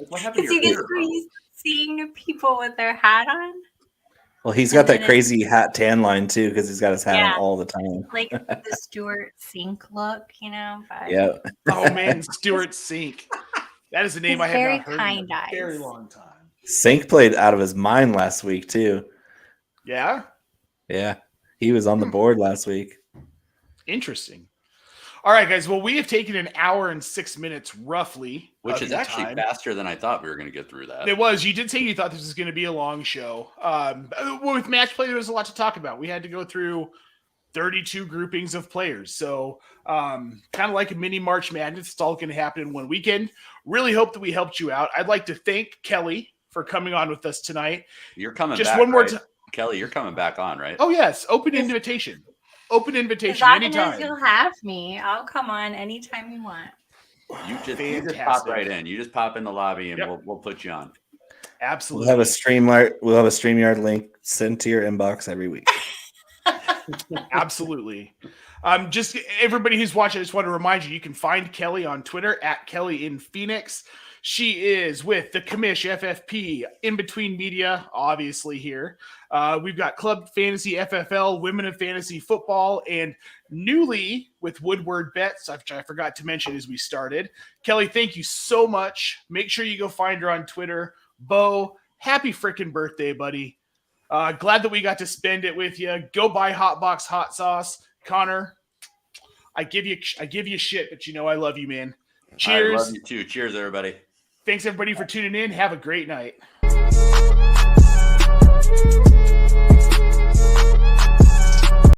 What happened Because to your you get used to seeing people with their hat on. Well, he's got that crazy hat tan line too, because he's got his hat on all the time. Like the Stuart Sink look, But Yeah. Oh man, Stuart Sink. That is a name I have not heard in a very long time. Sink played out of his mind last week too. Yeah? Yeah. He was on the board last week. Interesting. All right, guys. Well, we have taken an hour and 6 minutes roughly. Which is actually faster than I thought we were going to get through that. It was. You did say you thought this was going to be a long show. With match play, there was a lot to talk about. We had to go through 32 groupings of players. So kind of like a mini March Madness. It's all going to happen in one weekend. Really hope that we helped you out. I'd like to thank Kelly for coming on with us tonight. You're coming just back, one more right? time. Kelly, you're coming back on, right? Oh, yes. Open invitation. Open invitation as anytime. You'll have me. I'll come on anytime you want. You just pop right in. You just pop in the lobby and we'll put you on. Absolutely. We'll have a StreamYard link sent to your inbox every week. Absolutely. Just everybody who's watching, I just want to remind you can find Kelly on Twitter at Kelly in Phoenix. She is with the Commish FFP, In Between Media, obviously here. We've got Club Fantasy FFL, Women of Fantasy Football, and newly with Woodward Bets, which I forgot to mention as we started. Kelly, thank you so much. Make sure you go find her on Twitter. Bo, happy freaking birthday, buddy. Glad that we got to spend it with you. Go buy Hotbox Hot Sauce. Connor, I give you shit, but I love you, man. Cheers. I love you too. Cheers, everybody. Thanks, everybody, for tuning in. Have a great night.